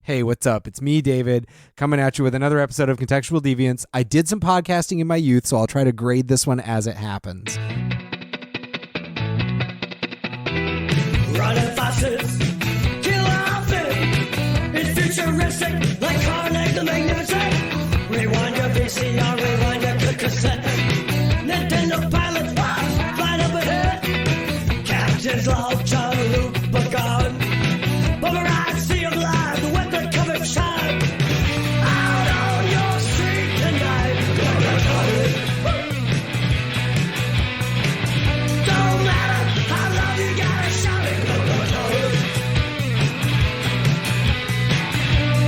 Hey, what's up? It's me, David, coming at you with another episode of Contextual Deviants. I did some podcasting in my youth, so I'll try to grade this one as it happens. Running fastest, kill outfit. It's futuristic, like Carnegie the Magnificent. Rewind your VCR, rewind your cassette. Nintendo pilots, flying up ahead. Captain's log, John Luke Picard. Polarized sea of light, the weather covered shine. Out on your street tonight. Don't matter how loud you gotta shout it.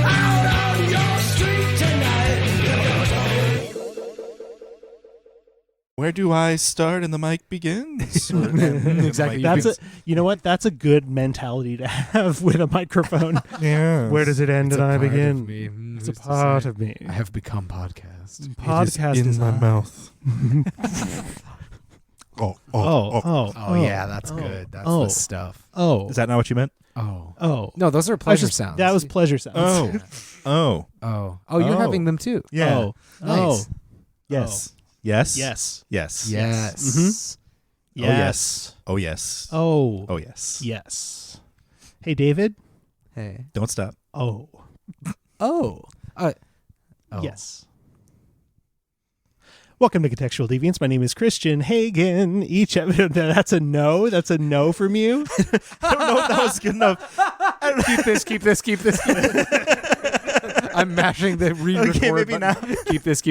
Out on your street tonight. Where do I start and the mic begins? Exactly. You know what? That's a good mentality to have with a microphone. Yeah. Where does it end and I begin? Me. It's a part of me. I have become podcast. Podcast in is my not- mouth. Oh, yeah, that's good. That's the stuff. Oh. Is that not what you meant? Oh. No, those are pleasure sounds. That was pleasure sounds. Oh. You're having them too. Yeah. Oh. Nice. Yes. Yes. Yes. Yes. Yes. Mhm. Yes. Oh yes. Oh. Oh yes. Yes. Hey, David. Hey. Don't stop. Oh. Oh. Yes. Welcome to Contextual Deviants. My name is Christian Hagen. Each episode, that's a no. That's a no from you. I don't know if that was good enough. Keep this. I'm mashing the record maybe button. now. Keep this.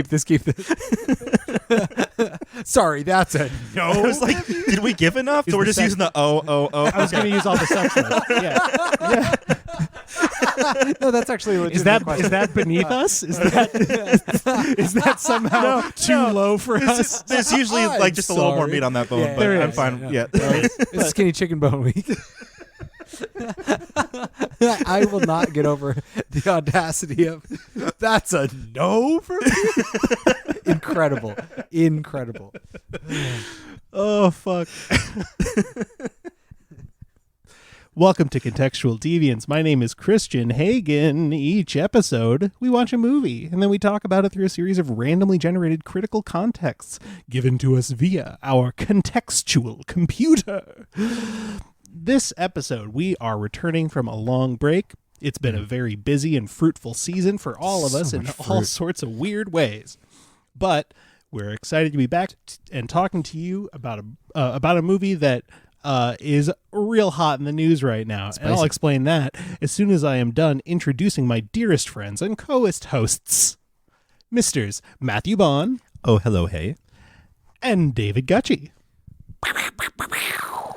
Sorry, that's a no. I was like, did we give enough? So we're just using the oh. I was going to use all the sex notes. Yeah. No, that's actually a Is legitimate that beneath us? Is that somehow too low for us? There's usually I'm just a little more sorry. meat on that bone, Yeah, but there I'm is. fine. Yeah. It's Skinny Chicken Bone Week. I will not get over the audacity of that's a no for me. Incredible. Oh, fuck. Welcome to Contextual Deviants. My name is Christian Hagen. Each episode, we watch a movie, and then we talk about it through a series of randomly generated critical contexts given to us via our contextual computer. This episode, we are returning from a long break. It's been a very busy and fruitful season for all of us in all sorts of weird ways. But we're excited to be back and talking to you about a movie that is real hot in the news right now. Spicy. And I'll explain that as soon as I am done introducing my dearest friends and hosts, Misters Matthew Bond. Oh, hello, hey. And David Gutchie.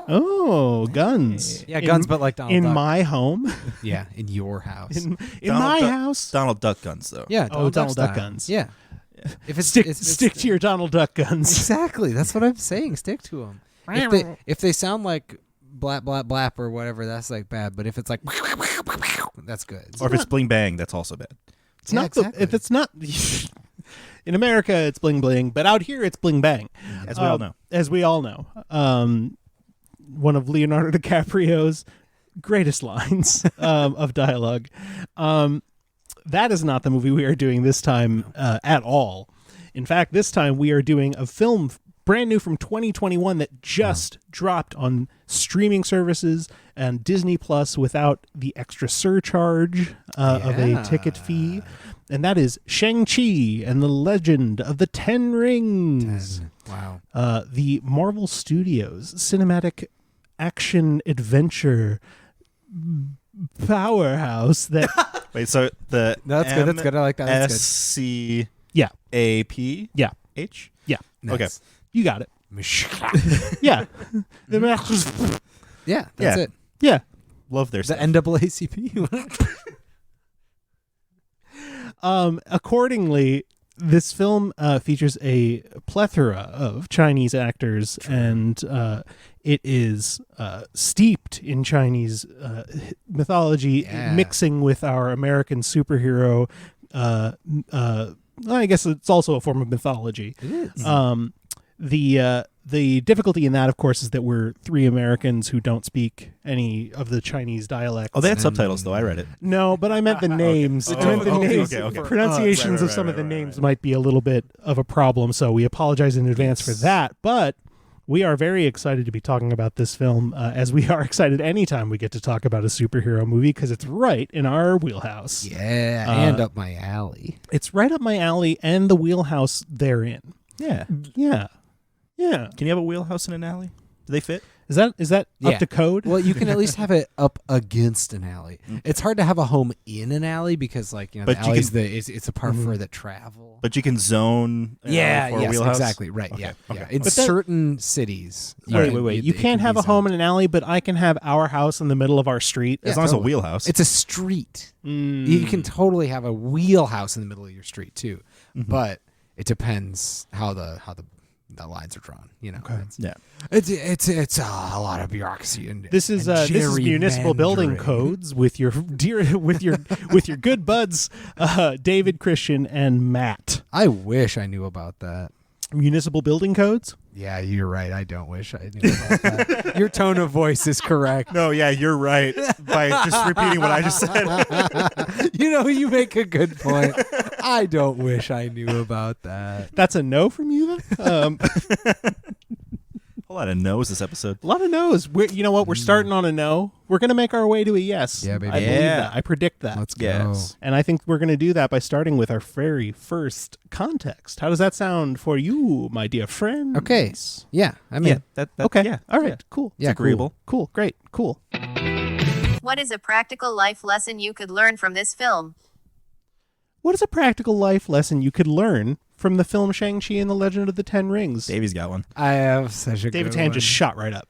Oh, guns. Yeah, guns, but like Donald in Duck. My home. Yeah, in your house. In Donald my Duck- house. Donald Duck guns, though. Yeah, Donald Duck Duck style. guns. Yeah. If it's Stick to your Donald Duck guns. Exactly. That's what I'm saying. Stick to them. If they sound like blap blap blap or whatever, that's like bad. But if it's like that's good. Or if it's bling bang, that's also bad. It's Yeah, not exactly. if it's not in America it's bling bling, but out here it's bling bang. As we all know. As we all know. One of Leonardo DiCaprio's greatest lines of dialogue. That is not the movie we are doing this time at all. In fact, this time we are doing a film brand new from 2021 that just dropped on streaming services and Disney Plus without the extra surcharge of a ticket fee. And that is Shang-Chi and the Legend of the Ten Rings. Wow. The Marvel Studios cinematic action adventure powerhouse that Wait, so the No, that's good. That's good. I like that. That's good. SCAP? Yeah. H? Yeah. Okay. Nice. You got it. Yeah. Yeah, that's it. Yeah. Love their The stuff. NAACP. Accordingly, this film features a plethora of Chinese actors, and it is steeped in Chinese mythology, Yeah. mixing with our American superhero. I guess it's also a form of mythology. It is. The The difficulty in that, of course, is that we're three Americans who don't speak any of the Chinese dialects. Oh, they had subtitles though. I read it. No, but I meant the names. I meant the names. okay. Pronunciations Right, of some of the right, names might be a little bit of a problem, so we apologize in advance for that. But we are very excited to be talking about this film, as we are excited anytime we get to talk about a superhero movie, because it's right in our wheelhouse. Yeah, and up my alley. It's right up my alley and the wheelhouse therein. Yeah. Yeah. Yeah. Can you have a wheelhouse in an alley? Do they fit? Is that Yeah. up to code? Well, you can at least have it up against an alley. It's hard to have a home in an alley because, like, But the you alley's can- it's a part for the travel. But you can zone. an alley for a yes, wheelhouse? exactly. Right. Okay, Yeah. okay. Yeah. In But that- certain cities. Wait. You can't have a home in an alley, but I can have our house in the middle of our street. As long as a wheelhouse. It's a street. Mm. You can totally have a wheelhouse in the middle of your street too, but it depends how the lines are drawn. It's, yeah. it's a lot of bureaucracy and This is municipal building codes with your with your good buds, David, Christian, and Matt. I wish I knew about that. Municipal building codes. Yeah, you're right. I don't wish I knew about that. Your tone of voice is correct. No, yeah, you're right. By just repeating what I just said. You make a good point. I don't wish I knew about that. That's a no from you then. A lot of no's this episode. A lot of no's. You know what? We're starting on a no. We're going to make our way to a yes. Yeah, baby. I believe Yeah. that. I predict that. Let's go. Yes. And I think we're going to do that by starting with our very first context. How does that sound for you, my dear friend? Okay. Yeah, I mean, That Okay. Yeah. All right. Cool. yeah, It's agreeable. Cool. Great. Cool. What is a practical life lesson you could learn from this film? What is a practical life lesson you could learn from the film Shang-Chi and the Legend of the Ten Rings? Davey's got one. I have such a David's good hand one. just shot right up.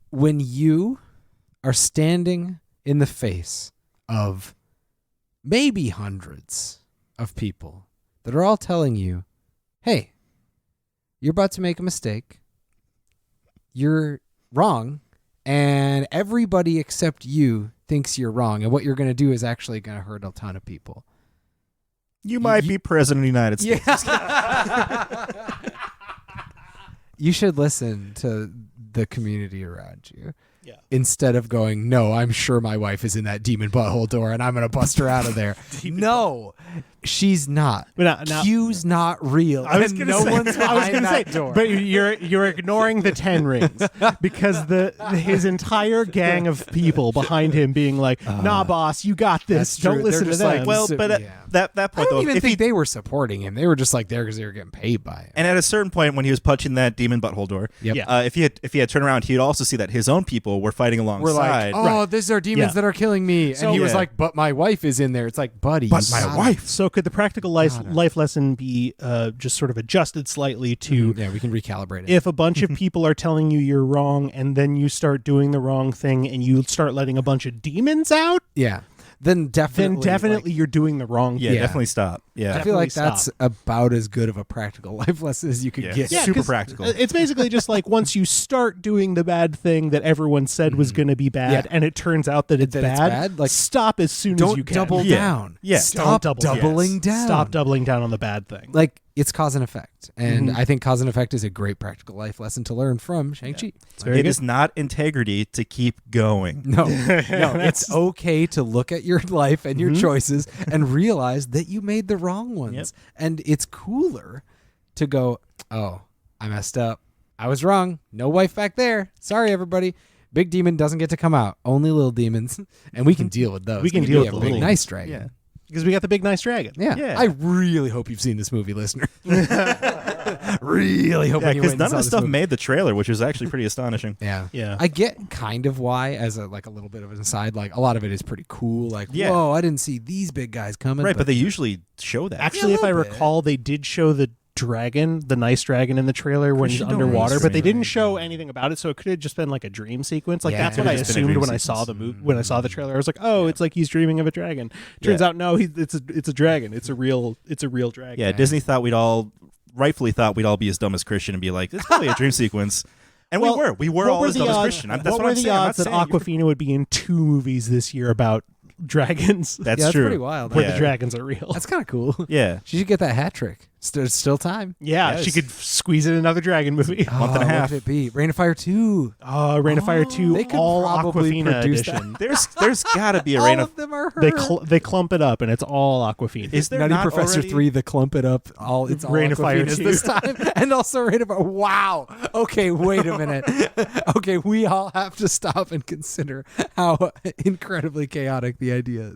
When you are standing in the face of maybe hundreds of people that are all telling you, hey, you're about to make a mistake, you're wrong, and everybody except you thinks you're wrong, and what you're going to do is actually going to hurt a ton of people. You might be president of the United States. You should listen to the community around you. Yeah. Instead of going, no, I'm sure my wife is in that demon butthole door and I'm going to bust her out of there. No, she's not. But now- Q's not real. I was and gonna no say, one's behind that door. but you're ignoring the Ten Rings because his entire gang of people behind him being like, nah, boss, you got this. That's true. Don't listen They're to just like, them. Well, So- but at yeah. that I point, don't though, even if think they were supporting him. They were just like there because they were getting paid by him. and at a certain point when he was punching that demon butthole door, Yep. Yeah. if he had turned around, he'd also see that his own people were fighting We're alongside. like, oh, these are demons Yeah. that are killing me. So- and he was Yeah. like, but my wife is in there. It's like, buddy. But you my gotta- wife. So could the practical life lesson be just sort of adjusted slightly to Yeah, we can recalibrate it. if a bunch of people are telling you you're wrong and then you start doing the wrong thing and you start letting a bunch of demons out, yeah. Then definitely. then you're doing the wrong Yeah, thing. definitely stop. Yeah. I feel like Definitely that's about as good of a practical life lesson as you could Yeah. get. Yeah. Super 'cause practical. It's basically just like once you start doing the bad thing that everyone said was going to be bad, Yeah. and it turns out that it's That it's bad, bad, like, stop as soon as Don't you can. double Yeah. down. Yeah. Stop Don't double- doubling yes. down. Stop doubling down on the bad thing. Like, it's cause and effect. And I think cause and effect is a great practical life lesson to learn from Shang-Chi. very It good. is not integrity to keep going. No, no, it's okay to look at your life and your choices and realize that you made the wrong ones. Yep. And it's cooler to go, oh, I messed up. I was wrong. No wife back there. Sorry, everybody. Big demon doesn't get to come out. Only little demons. And we can deal with those. We can We deal have with a the big little- nice dragon. Yeah. Because we got the big nice dragon. Yeah. Yeah. I really hope you've seen this movie, listener. Really hope Yeah, you because went and none saw of the this stuff movie. made the trailer, which was actually pretty astonishing. Yeah. Yeah. I get kind of why, as a little bit of an aside, like a lot of it is pretty cool. Like, Yeah. whoa, I didn't see these big guys coming. Right, but they usually show that. Actually, a if I little bit. recall, they did show the dragon, the nice dragon in the trailer when he's Christian, don't underwater, waste but they it. didn't show anything about it, so it could have just been like a dream sequence. Like Yeah, that's it what I could've just been a assumed dream when I saw the sequence. movie, when I saw the trailer. I was like, oh, it's like he's dreaming of a dragon. Turns Yeah. out, no, it's a dragon. It's a real dragon. Yeah, Disney thought rightfully thought we'd all be as dumb as Christian and be like, "It's probably a dream sequence," and Well, we were what all were as the dumb as odds- Christian. That's what what were I'm the saying. I'm odds not that saying you- Awkwafina would be in 2 movies this year about dragons? That's Yeah, that's true. pretty wild. where Yeah. the dragons are real. That's kind of cool. Yeah, She should get that hat trick. Still time. Yeah, Yes. she could squeeze in another dragon movie. Month and a half. What could it be? Reign of Fire 2. Reign of Fire 2, They could all probably Awkwafina produce edition. There's got to be a All Reign of of. them are her. They clump it up, and it's all Awkwafina. Is there Nutty not Professor already- 3, the Klump It Up, it's all Reign of Fire Awkwafina's 2. this time, and also Reign of Fire. Wow. Okay, wait a minute. Okay, we all have to stop and consider how incredibly chaotic the idea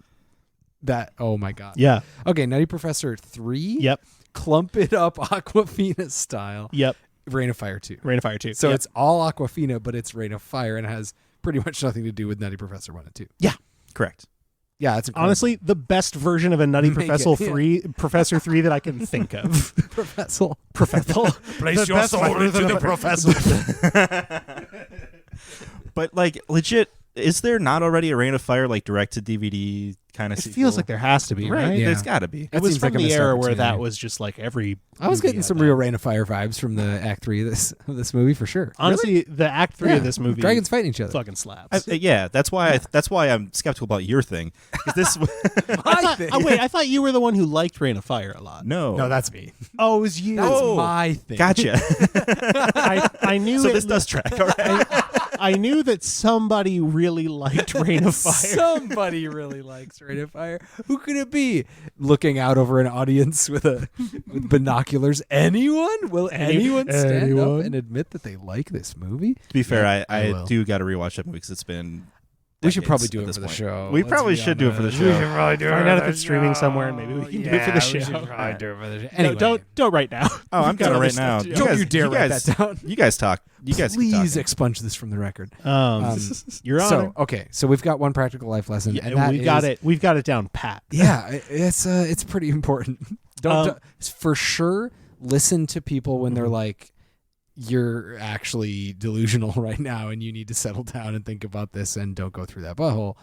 that. Oh my god. Yeah. Okay, Nutty Professor 3. Yep. Klump It Up Awkwafina-Style. Yep. Reign of Fire 2. Reign of Fire 2. So Yep. it's all Awkwafina, but it's Reign of Fire and has pretty much nothing to do with Nutty Professor 1 and 2. Correct. Yeah, that's incredible. honestly the best version of a Nutty Make Professor it, yeah. 3 Professor 3 that I can think of. Professor. Place your soul into the professor. But like legit, is there not already a Reign of Fire like direct to DVD kind of? It feels like there has to be, right? Yeah. There's got to be. It That was seems from like a the missed era where opportunity. that was just like every. I was movie getting had some that. real Reign of Fire vibes from the Act 3 of this movie for sure. Honestly, the Act 3 Yeah. of this movie, Dragons fighting each other. fucking slaps. Yeah, that's why. That's why I'm skeptical about your thing. 'Cause this. Wait, I thought you were the one who liked Reign of Fire a lot. No. No, that's me. Oh, it was you. That's Oh, my thing. Gotcha. I knew So it- this does track. All right. I knew that somebody really liked Reign of Fire. Somebody really likes Reign of Fire. Who could it be? Looking out over an audience with binoculars. Anyone? Will anyone stand anyone? up and admit that they like this movie? To be fair, I I will. do got to rewatch that movie because it's been. We should decades probably do at it this for the point. show. We Let's probably be should do it for the honest. show. We should probably do Find it out for if it's the streaming show. somewhere, and maybe we can do it for the show. We should probably do it for the show. No, Anyway, don't right now. Oh, I'm Got gonna other right stuff now. to do. Don't guys- you dare write guys- that down. You guys talk. You guys keep Please talking. expunge this from the record. Your Honor. So okay, so we've got one practical life lesson, and Yeah, that we've got is- it. We've got it down pat. Yeah, it's pretty important. Don't for sure listen to people when they're like, you're actually delusional right now and you need to settle down and think about this and don't go through that butthole.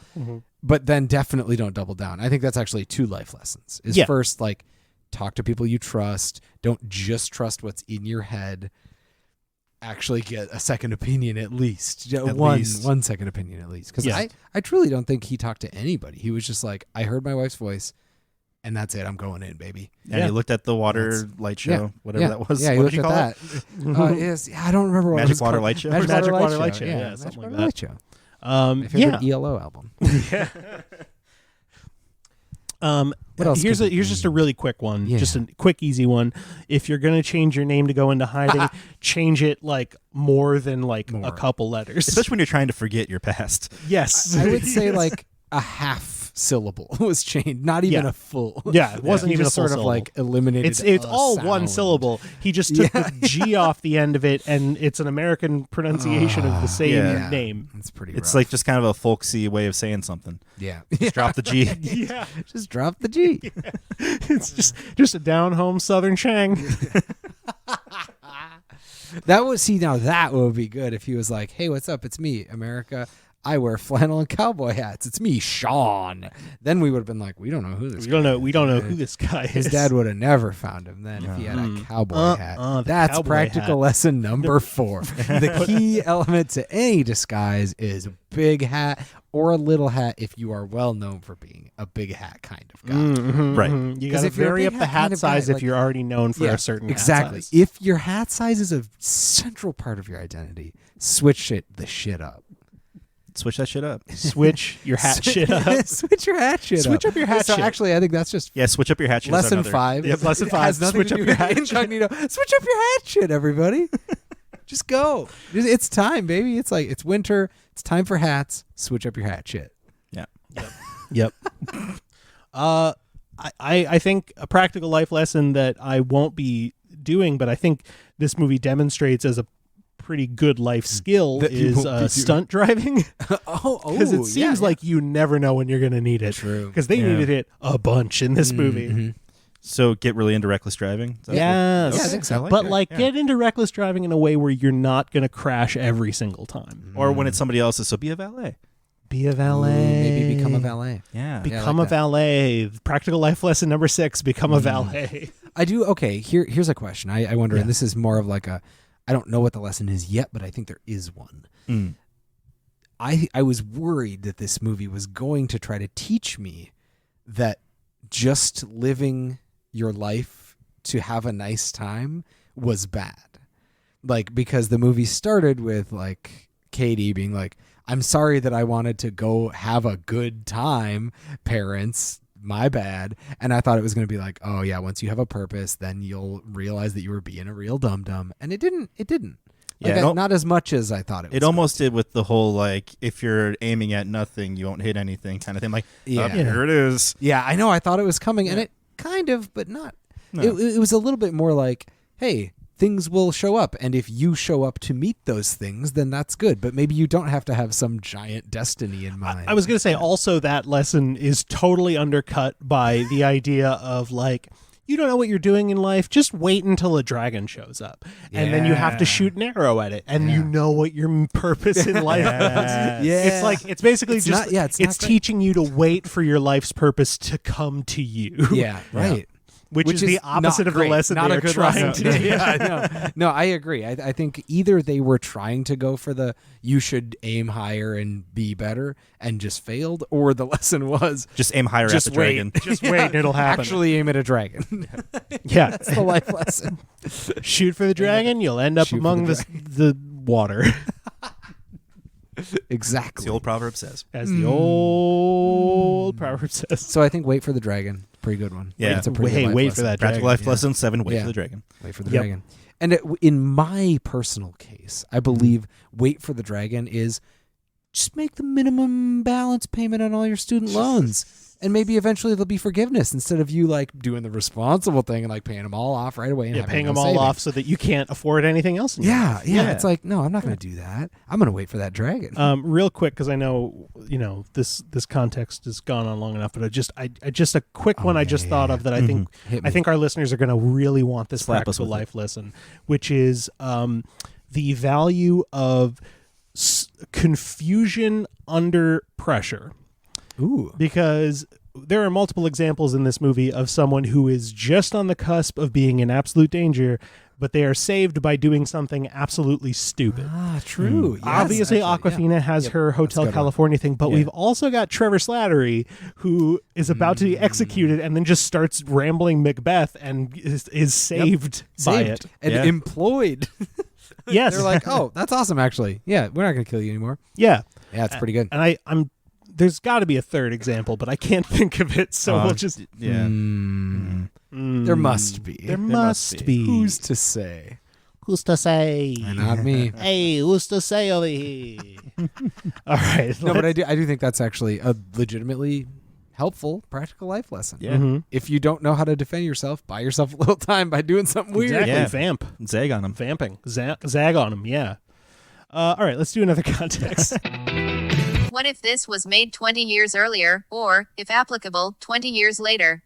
But then definitely don't double down. I think that's actually 2 life lessons. Is Yeah. first, like, talk to people you trust. Don't just trust what's in your head. Actually get a second opinion at least. One second opinion at least. Because Yeah. I truly don't think he talked to anybody. He was just like, I heard my wife's voice and that's it. I'm going in, baby. And Yeah. you looked at the water light show, Yeah. whatever that was. Yeah, what you did you looked call at it? that. I don't remember what it Magic was Water called. Light Show? Magic Water Light Show. Show. Yeah, Magic something Water like that. Light Show. My favorite Yeah. ELO album. What else Here's could it here's just a be? really quick one, Yeah. just a quick, easy one. If you're gonna change your name to go into hiding, change it like more than like More. a couple letters. Especially when you're trying to forget your past. yes, I would say like a half syllable was changed, not even Yeah. a full. Yeah, it wasn't He even just a full sort of syllable. like eliminated. it's a all one sound. syllable. He just took Yeah. the G off the end of it, and it's an American pronunciation of the same Yeah. name. It's pretty. It's rough. like just kind of a folksy way of saying something. yeah, Just drop the G. Yeah, just drop the G. it's just a down home Southern Shang. That would now that would be good if he was like, "Hey, what's up? It's me, America. I wear flannel and cowboy hats. It's me, Sean." Then we would have been like, "We don't know who this. We don't know. guy We is." don't know who this guy is. His dad would have never found him then if he had a cowboy hat. the That's cowboy practical hat. lesson number 4. The key element to any disguise is a big hat or a little hat if you are well known for being a big hat kind of guy. Right. You 'Cause got to if you're a vary big up the hat kind hat of guy, size if like- you're already known for a certain exactly. hat size. If your hat size is a central part of your identity, switch the shit up. Switch that shit up. Switch your hat shit up. Switch your hat shit Switch up your hat so shit. Actually, I think that's just Yeah, switch up your hat shit. is lesson another- 5. Yep, lesson It 5. has nothing Switch to up do your with hat incognito. Switch up your hat shit, everybody. Just go. It's time, baby. It's like it's winter. It's time for hats. Switch up your hat shit. Yeah. Yep. I think a practical life lesson that I won't be doing, but I think this movie demonstrates as a pretty good life skill That you is won't be doing. stunt driving. Oh, Because it seems like you never know when you're going to need it. True. Because they Yeah. needed it a bunch in this movie. So get really into reckless driving. Is that Yes. Yeah, I think so. But it. Yeah. get into reckless driving in a way where you're not going to crash every single time. Or when it's somebody else's, so be a valet. Be a valet. Maybe become a valet. Yeah. Become like a that. valet. Practical life lesson number 6, become a valet. I do. Okay, here's a question. I wonder, Yeah. and this is more of like I don't know what the lesson is yet, but I think there is one. Mm. I was worried that this movie was going to try to teach me that just living your life to have a nice time was bad. Like, because the movie started with like Katie being like, I'm sorry that I wanted to go have a good time, parents, my bad. And I thought it was going to be like, oh yeah, once you have a purpose, then you'll realize that you were being a real dum-dum. And it didn't. Like, Yeah, not as much as I thought it was. It almost did with the whole, like, if you're aiming at nothing, you won't hit anything kind of thing. Like, Yeah. here it is. Yeah, I know. I thought it was coming, and it kind of, but not. No. It was a little bit more like, hey, things will show up, and if you show up to meet those things, then that's good. But maybe you don't have to have some giant destiny in mind. I was going to say also that lesson is totally undercut by the idea of like, you don't know what you're doing in life, just wait until a dragon shows up. And then you have to shoot an arrow at it, and you know what your purpose in life is. Yeah. It's like, it's basically It's just, not- yeah, it's not great. teaching you to wait for your life's purpose to come to you. Yeah, right. Which is the opposite not of the great. lesson Not they a are good trying lesson. to do. Yeah, no, I agree. I think either they were trying to go for the you should aim higher and be better and just failed, or the lesson was Just aim higher just at the wait. dragon. Just wait and it'll happen. Actually aim at a dragon. Yeah. That's the life lesson. Shoot for the dragon, you'll end up Shoot for among the the water. Exactly. As the old proverb says. As the old proverb says. So I think wait for the dragon. Pretty good one. Yeah. It's a pretty Hey, good life wait lesson. for that Practical dragon. life Yeah. lesson 7, wait Yeah. for the dragon. Wait for the Yep. dragon. And in my personal case, I believe wait for the dragon is just make the minimum balance payment on all your student loans. And maybe eventually there'll be forgiveness instead of you like doing the responsible thing and like paying them all off right away. And Yeah, having paying no them all savings. off so that you can't afford anything else in your Yeah, life. yeah. It's like, no, I'm not going to do that. I'm going to wait for that dragon. Real quick, because I know this context has gone on long enough, but I just a quick one I just thought of that I think Hit me. I think our listeners are going to really want this Slap us practical with it. life lesson, which is the value of confusion under pressure. Ooh. Because there are multiple examples in this movie of someone who is just on the cusp of being in absolute danger, but they are saved by doing something absolutely stupid. Ah, true. Yes, Obviously, actually, Awkwafina yeah. has Yep, her that's a Hotel good one. California thing, but Yeah. we've also got Trevor Slattery, who is about to be executed and then just starts rambling Macbeth and is saved by Saved it. and Yeah. employed. Yes. They're like, oh, that's awesome, actually. Yeah, we're not going to kill you anymore. yeah. Yeah, it's pretty good. And I'm there's got to be a third example, but I can't think of it, so we'll just Yeah. There must be. There must be. Who's to say? Who's to say? Not me. Hey, who's to say over here? All right. No, but I do think that's actually a legitimately helpful practical life lesson. Yeah. Mhm. If you don't know how to defend yourself, buy yourself a little time by doing something weird. Exactly. Yeah. Vamp. Zag on him. Vamping. Zag on him, yeah. All right, let's do another context. What if this was made 20 years earlier, or, if applicable, 20 years later?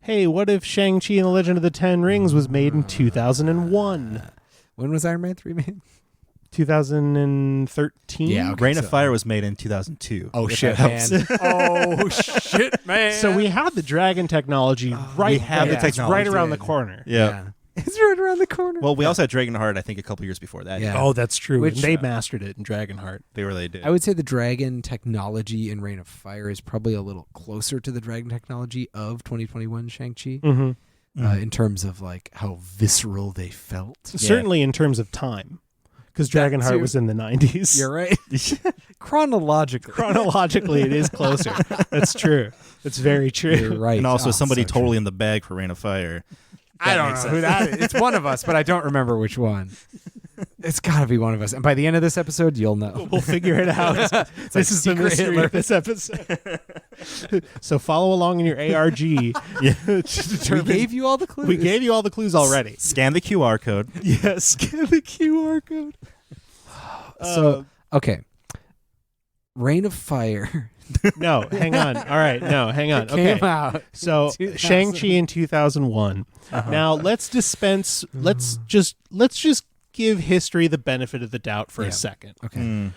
Hey, what if Shang-Chi and the Legend of the Ten Rings was made in 2001? When was Iron Man 3 made? 2013? Yeah, okay. Reign so- of Fire was made in 2002. Oh, if shit, that helps. man. Oh, shit, man. So we have the dragon technology right we have there. the It's right technology. around the corner. Yeah. It's right around the corner. Well, we also had Dragonheart, I think, a couple years before that. Yeah. Oh, that's true. Which- And they mastered it in Dragonheart. They really did. I would say the dragon technology in Reign of Fire is probably a little closer to the dragon technology of 2021 Shang-Chi Mm-hmm. in terms of like how visceral they felt. Certainly in terms of time, because That Dragonheart too. was in the 90s. You're right. Chronologically. Chronologically, it is closer. That's true. That's very true. You're right. and also Oh, somebody so totally in the bag for Reign of Fire. I don't know who that is. It's one of us, but I don't remember which one. It's got to be one of us. And by the end of this episode, you'll know. We'll figure it out. This like is the Secret mystery Hitler. of this episode. So follow along in your ARG. We gave you all the clues. We gave you all the clues already. Scan the QR code. Yes, scan the QR code. So, okay. Reign of Fire No, hang on. All right, no, hang on. Okay. came out. So 2000. Shang-Chi in 2001. Now let's dispense. Let's just give history the benefit of the doubt for Yeah. a second, Okay.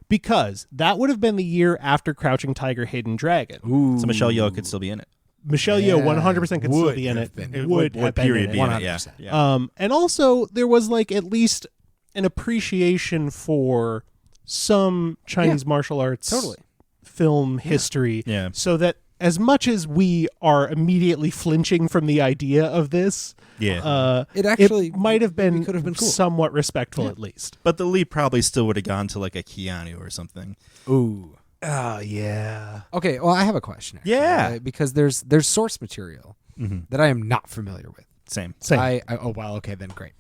because that would have been the year after Crouching Tiger, Hidden Dragon. Ooh. So Michelle Yeoh could still be in it. Michelle Yeah, Yeoh 100% could still would be in have it. been. It Would have been period in be it. in it. 100%. Yeah. And also there was like at least an appreciation for some Chinese martial arts Totally. film history, Yeah. so that as much as we are immediately flinching from the idea of this, It actually might have been, could have been cool. somewhat respectful at least. But the leap probably still would have gone to like a Keanu or something. Ooh. Oh yeah. Okay, well, I have a question. Actually, Yeah. because there's source material that I am not familiar with. Same. Oh wow. Okay, then great.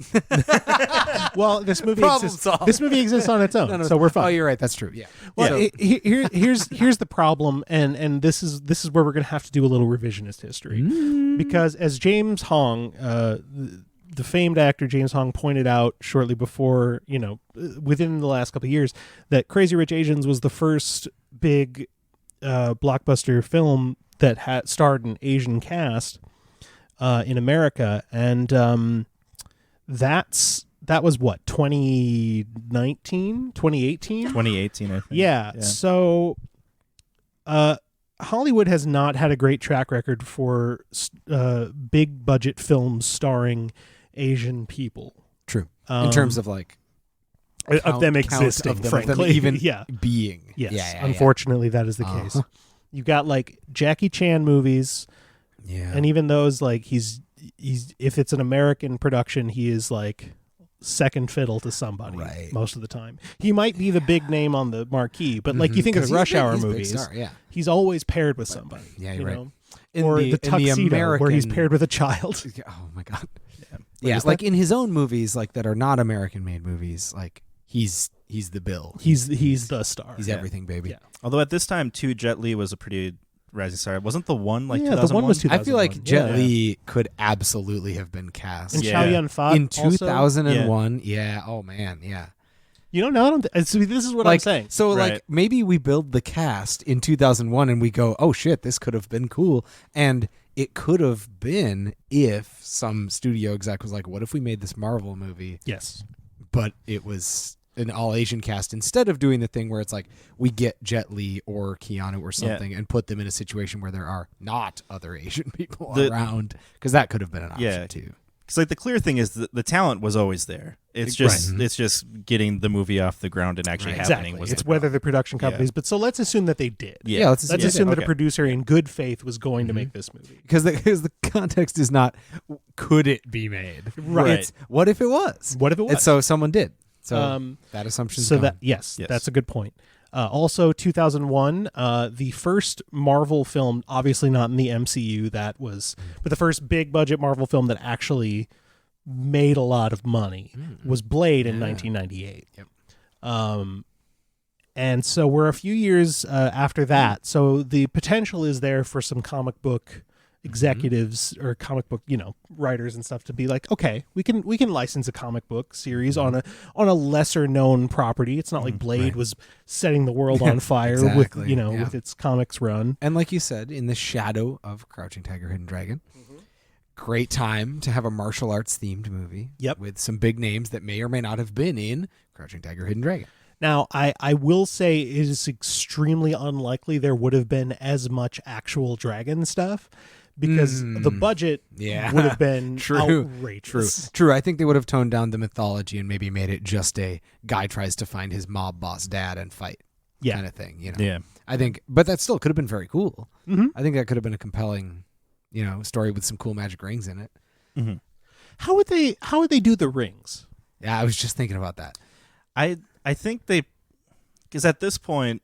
Well, this movie Problem exists. solved. This movie exists on its own, so we're fine. Oh, you're right. That's true. Yeah. Well, So- here's the problem, and this is where we're going to have to do a little revisionist history, because as James Hong, the famed actor James Hong, pointed out shortly before, within the last couple of years, that Crazy Rich Asians was the first big blockbuster film that starred an Asian cast in America, and that was what, 2019, 2018? 2018, I think. Yeah. So Hollywood has not had a great track record for big budget films starring Asian people. True. In terms of like of them count existing, of them frankly. even yeah. being. Yes. Yeah, Unfortunately, that is the case. You've got like Jackie Chan movies, Yeah. and even those, like he's if it's an American production, he is like second fiddle to somebody most of the time. He might be the big name on the marquee, but like you think of the Rush Hour movies, he's always paired with somebody. Yeah, you right. know? In Or the Tuxedo, American, where he's paired with a child. Oh my god. What Yeah, is like that? in his own movies, like that are not American made movies, like he's the bill. He's the star. He's everything, baby. Yeah. Although at this time, too, Jet Li was a pretty rising star. Wasn't the one like Yeah, 2001? the one was I feel like 2001. Jet Yeah. Li could absolutely have been cast And Yeah. Chow Yun-fat in also? 2001. Yeah. Oh man. Yeah. You know, no, I don't. So this is what I'm Like saying. so, Right. like maybe we build the cast in 2001 and we go, oh shit, this could have been cool, and it could have been if some studio exec was like, what if we made this Marvel movie, Yes. but it was an all Asian cast instead of doing the thing where it's like we get Jet Li or Keanu or something and put them in a situation where there are not other Asian people around, because that could have been an option too. Because like the clear thing is that the talent was always there. It's just it's just getting the movie off the ground and actually happening. Exactly. Was It's the whether problem. the production companies. But so let's assume that they did. Yeah. let's Let's assume assume that a Okay. producer in good faith was going to make this movie. because the context is not could it be made, Right. It's what if it was, What if it was? and so someone did. So that assumption's So gone. that Yes. that's a good point. Also, 2001, the first Marvel film, obviously not in the MCU, but the first big budget Marvel film that actually made a lot of money was Blade in 1998. Yep. And so we're a few years after that. So the potential is there for some comic book executives or comic book, writers and stuff to be like, okay, we can license a comic book series on a lesser known property. It's not like Blade was setting the world on fire Exactly, with its comics run. And like you said, in the shadow of Crouching Tiger, Hidden Dragon, great time to have a martial arts themed movie. Yep. With some big names that may or may not have been in Crouching Tiger, Hidden Dragon. Now, I will say it is extremely unlikely there would have been as much actual dragon stuff because the budget would have been outrageous. True. I think they would have toned down the mythology and maybe made it just a guy tries to find his mob boss dad and fight kind of thing. Yeah. I think, but that still could have been very cool. I think that could have been a compelling, story with some cool magic rings in it. Mm-hmm. How would they do the rings? Yeah, I was just thinking about that. I think because at this point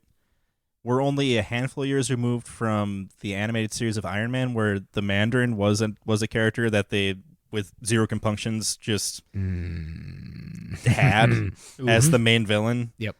we're only a handful of years removed from the animated series of Iron Man, where the Mandarin was a character that they, with zero compunctions, just had as the main villain. Yep.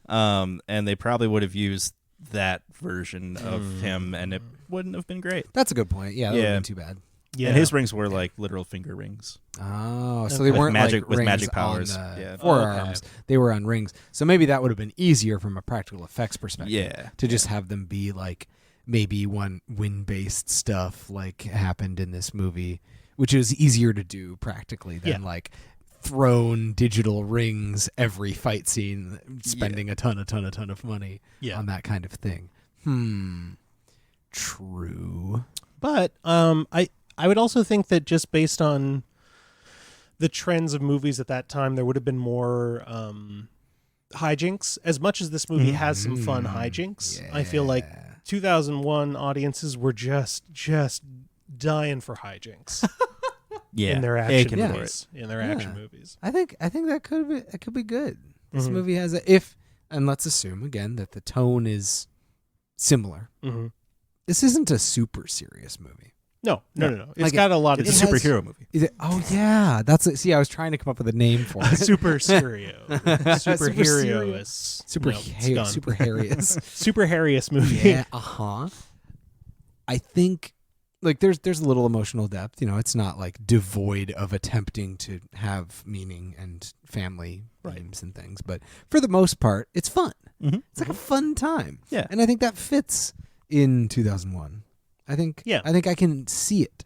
And they probably would have used that version of him, and it wouldn't have been great. That's a good point. Yeah, that would have been too bad. Yeah. And his rings were like literal finger rings. Oh, so they With weren't magic- like with rings magic on powers. the Yeah. forearms. They were on rings. So maybe that would have been easier from a practical effects perspective. Yeah. To just have them be like maybe one wind-based stuff like happened in this movie, which is easier to do practically than like thrown digital rings every fight scene, spending a ton of money on that kind of thing. True. But I would also think that just based on the trends of movies at that time, there would have been more hijinks. As much as this movie has some fun hijinks, I feel like 2001 audiences were just dying for hijinks Yeah, in their action aching for movies. it. In their action movies. I think that could be good. This Mhm. movie has and let's assume again that the tone is similar. Mm-hmm. This isn't a super serious movie. No. It's Like got a lot of It's a has- superhero movie. Is it? Oh yeah, that's it. See, I was trying to come up with a name for it. super stereo. Superhero. Super Super Harrius. Super Harrius movie. Yeah. I think like there's a little emotional depth. You know, it's not like devoid of attempting to have meaning and family themes and things, but for the most part, it's fun. Mm-hmm. It's like a fun time. Yeah. And I think that fits in 2001. I think I can see it.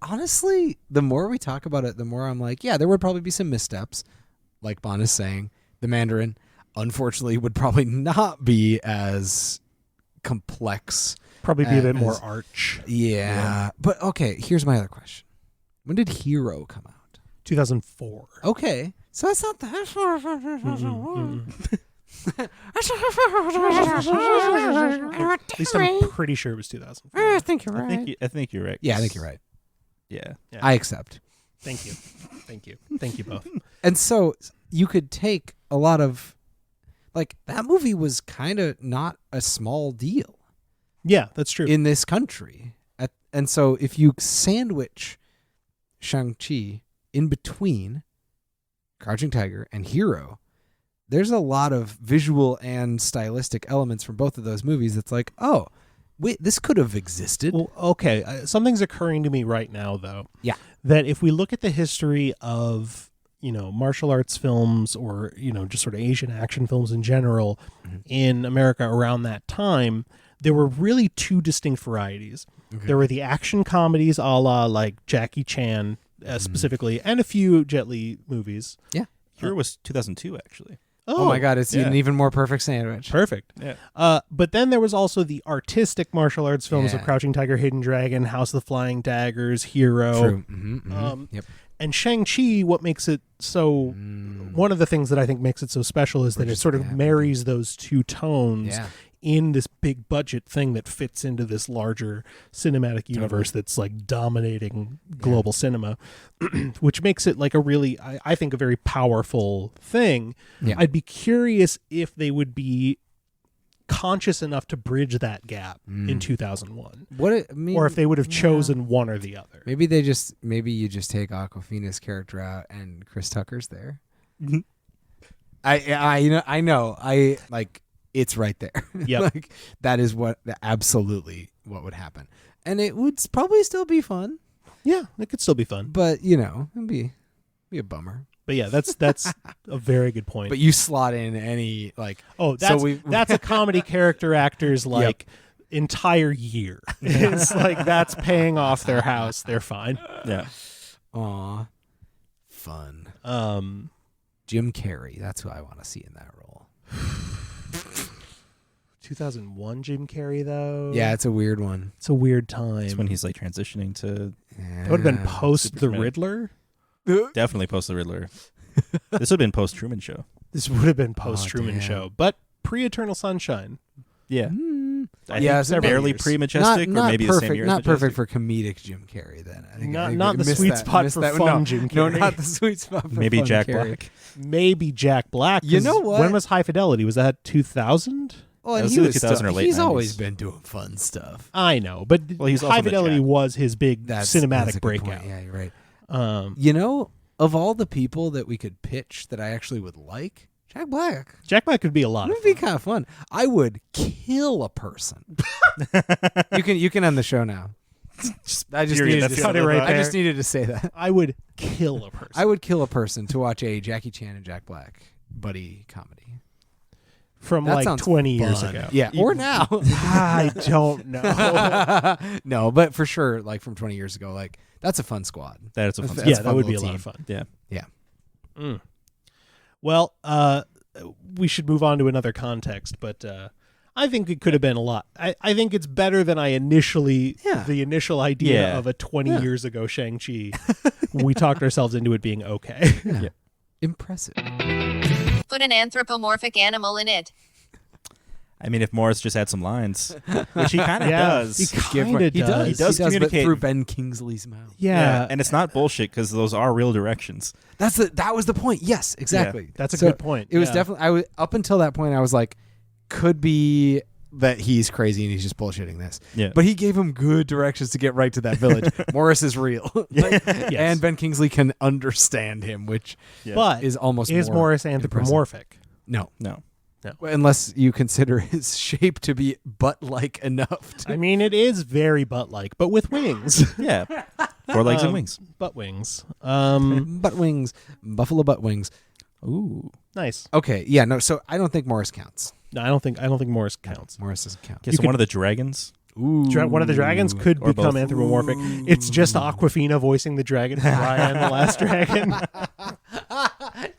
Honestly, the more we talk about it, the more I'm like, yeah, there would probably be some missteps. Like Bon is saying, the Mandarin, unfortunately, would probably not be as complex. Probably be a bit as- more arch. Yeah. But okay, here's my other question. When did Hero come out? 2004. Okay. So that's not that far. At least I'm pretty sure it was 2004. I think you're I think you're right. Yeah, I think you're right. Yeah. I accept. Thank you. Thank you both. And so you could take a lot of, like, that movie was kind of not a small deal Yeah, that's true. in this country. And so if you sandwich Shang-Chi in between Crouching Tiger and Hero, there's a lot of visual and stylistic elements from both of those movies that's like, oh, wait, this could have existed. Well, okay, something's occurring to me right now, though. Yeah. That if we look at the history of, martial arts films or, just sort of Asian action films in general in America around that time, there were really two distinct varieties. Okay. There were the action comedies a la like Jackie Chan specifically, and a few Jet Li movies. Hero was 2002, actually. Oh my God, it's yeah. an even more perfect sandwich. Perfect. Yeah. But then there was also the artistic martial arts films of Yeah. Crouching Tiger, Hidden Dragon, House of the Flying Daggers, Hero. True. Mm-hmm. Yep. And Shang-Chi, what makes it so... One of the things that I think makes it so special is that it sort of marries those two tones in this big budget thing that fits into this larger cinematic universe that's like dominating global cinema, which makes it like a really, I think, a very powerful thing. Yeah. I'd be curious if they would be conscious enough to bridge that gap in 2001, or if they would have chosen one or the other. Maybe you just take Awkwafina's character out and Chris Tucker's there. Mhm. I know it's right there. Yep. Like that is absolutely what would happen, and it would probably still be fun, Yeah, it could still be fun. but it'd be a bummer. But yeah, that's a very good point. But you slot in any like That's a comedy character actor's like entire year. It's like that's paying off their house. They're fine. Yeah. aw, fun. Jim Carrey, that's who I want to see in that role. 2001 Jim Carrey though. Yeah, it's a weird one. It's a weird time. It's when he's like transitioning to That would have been post the Superman. Riddler. definitely post the Riddler. This would have been post Truman Show. This would have been post Truman damn. Show, but pre Eternal Sunshine. Yeah. I Yeah, think several barely years. pre-Majestic, or maybe perfect, the same year. not as Majestic. perfect for comedic Jim Carrey. Then I think Not we the missed sweet that. spot Missed for that. fun No, Jim no, Carrey. not the sweet spot. For Maybe fun Jack Carrey. Black. Maybe Jack Black. You 'cause know what? When was High Fidelity? Was that 2000? Well, That and was he either was 2000 or late he's 90s. always been doing fun stuff. I know, but Well, he's also High in the Fidelity Jack. was his big That's cinematic a good breakout. point. Yeah, you're right. Um, Of all the people that we could pitch that I actually would like, Jack Black. Jack Black could be a lot. It would be kind of fun. I would kill a person. You can end the show now. I just Period. needed That's to the say end of that. it. I just needed to say that. I would kill a person. I would kill a person to watch a Jackie Chan and Jack Black buddy comedy. From That like sounds 20 years fun. ago. Yeah, or now. I don't know. No, but for sure, like from 20 years ago, like that's a fun squad. That's a fun. That's Yeah, a that fun would be a little lot of team. fun. Yeah. Yeah. Well, we should move on to another context, but I think it could have been a lot. I think it's better than the initial idea Yeah. of a 20 years ago Shang-Chi. We talked ourselves into it being okay. Impressive. Put an anthropomorphic animal in it. I mean, if Morris just had some lines, which he kind of Yeah, does. he kind of He does. He does but communicate. through Ben Kingsley's mouth. Yeah, And it's not bullshit because those are real directions. That was the point. Yes, exactly. that's a So good point. It was Yeah. definitely up until that point I was like, could be that he's crazy and he's just bullshitting this. Yeah. But he gave him good directions to get right to that village. Morris is real. Like, Yes. And Ben Kingsley can understand him, But is almost is more Morris impressive. anthropomorphic? No. No. Unless you consider his shape to be butt-like enough. I mean, it is very butt-like, but with wings. Yeah. 4 legs and wings. Butt wings. Butt wings. Buffalo butt wings. Ooh. Nice. Okay, yeah, no, so I don't think Morris counts. No, I don't think Morris counts. Morris doesn't count. Okay, so one of the dragons. Ooh. One of the dragons could Or become both. anthropomorphic. It's just Awkwafina voicing the dragon from Raya and the Last Dragon.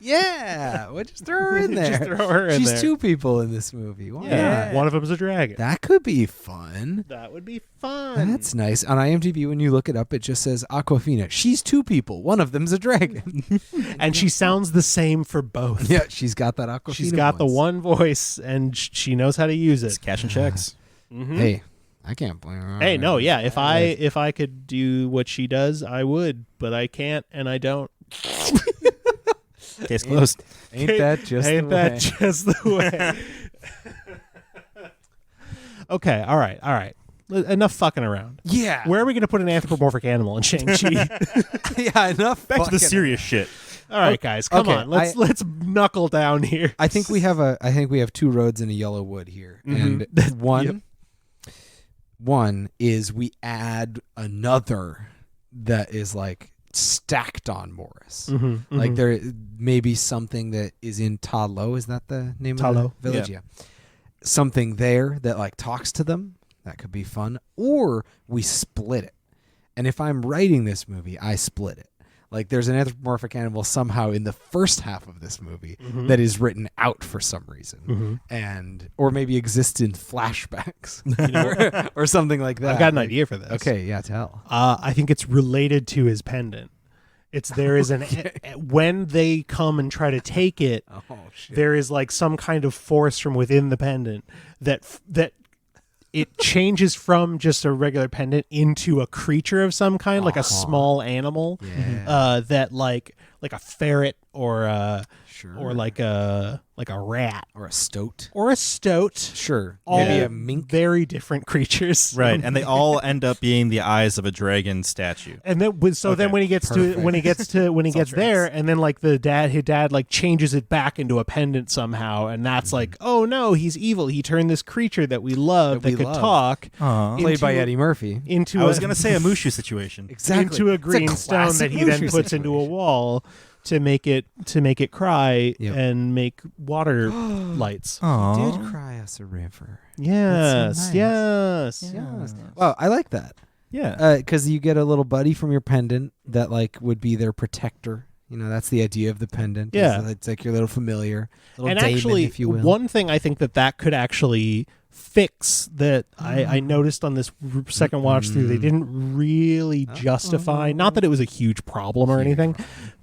Yeah, well, just throw her in there. Just throw her in She's there. 2 people in this movie. Why not? One of them's a dragon. That could be fun. That would be fun. That's nice. On IMDb, when you look it up, it just says Awkwafina. She's 2 people. One of them's a dragon. And she sounds the same for both. Yeah, she's got that Awkwafina. She's got the voice. one voice, and she knows how to use It's it. cashing checks. Hey, I can't blame her. Hey, no, yeah. If I could do what she does, I would, but I can't, and I don't. Case closed. Ain't that just Ain't the that way? just the way? Okay, all right. Enough fucking around. Yeah. Where are we going to put an anthropomorphic animal in Shang-Chi? Yeah, enough. Back to the fucking- serious shit. All right, guys, come Okay, on. Let's knuckle down here. I think we have 2 roads in a yellow wood here, and one is we add another that is like stacked on Morris. Like there may be something that is in Talo. Is that the name of Talo, the village? Yeah. Something there that like talks to them. That could be fun. Or we split it. And if I'm writing this movie, I split it. Like there's an anthropomorphic animal somehow in the first half of this movie that is written out for some reason, and or maybe exists in flashbacks, or something like that. I've got an idea for this. Okay, yeah, tell. I think it's related to his pendant. There is when they come and try to take it, shit. there is like some kind of force from within the pendant that it changes from just a regular pendant into a creature of some kind, like a small animal, that like a ferret or like a rat Or a stoat. or a stoat. Sure. All Maybe a mink. very different creatures, Right, and they all end up being the eyes of a dragon statue. And then then when he gets there, and then like his dad like changes it back into a pendant somehow, and that's like, oh no, he's evil. He turned this creature that we love that could talk Played by Eddie Murphy. into I was a- going to say a Mushu situation. Exactly. into a It's green stone classic that he then Mushu puts into a situation. wall to make it cry Yep. and make water lights. He Aww. did cry us a river. Yes, nice. yes. Yes. Wow, I like that. Yeah. Because you get a little buddy from your pendant that like would be their protector. You know, that's the idea of the pendant. is Yeah. that it's like your little familiar, little And daemon, actually, if you will. one thing I think that could actually fix that I noticed on this second watch through, they didn't really justify, not that it was a huge problem or anything,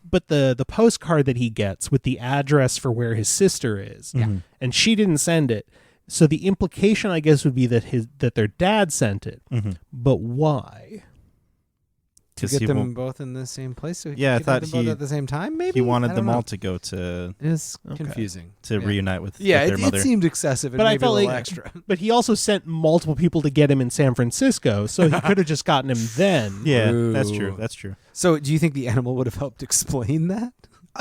but the postcard that he gets with the address for where his sister is, and she didn't send it. So the implication, I guess, would be that their dad sent it. But why? to get them both in the same place. So he Yeah, I could have thought them both he- at the same time. Maybe He wanted I them don't know. all to go to It's Okay. confusing reunite with Yeah, their mother. it seemed excessive, and But I maybe felt a little like- extra. But he also sent multiple people to get him in San Francisco, so he could have just gotten him then. Yeah, True. that's true. That's true. So, do you think the animal would have helped explain that?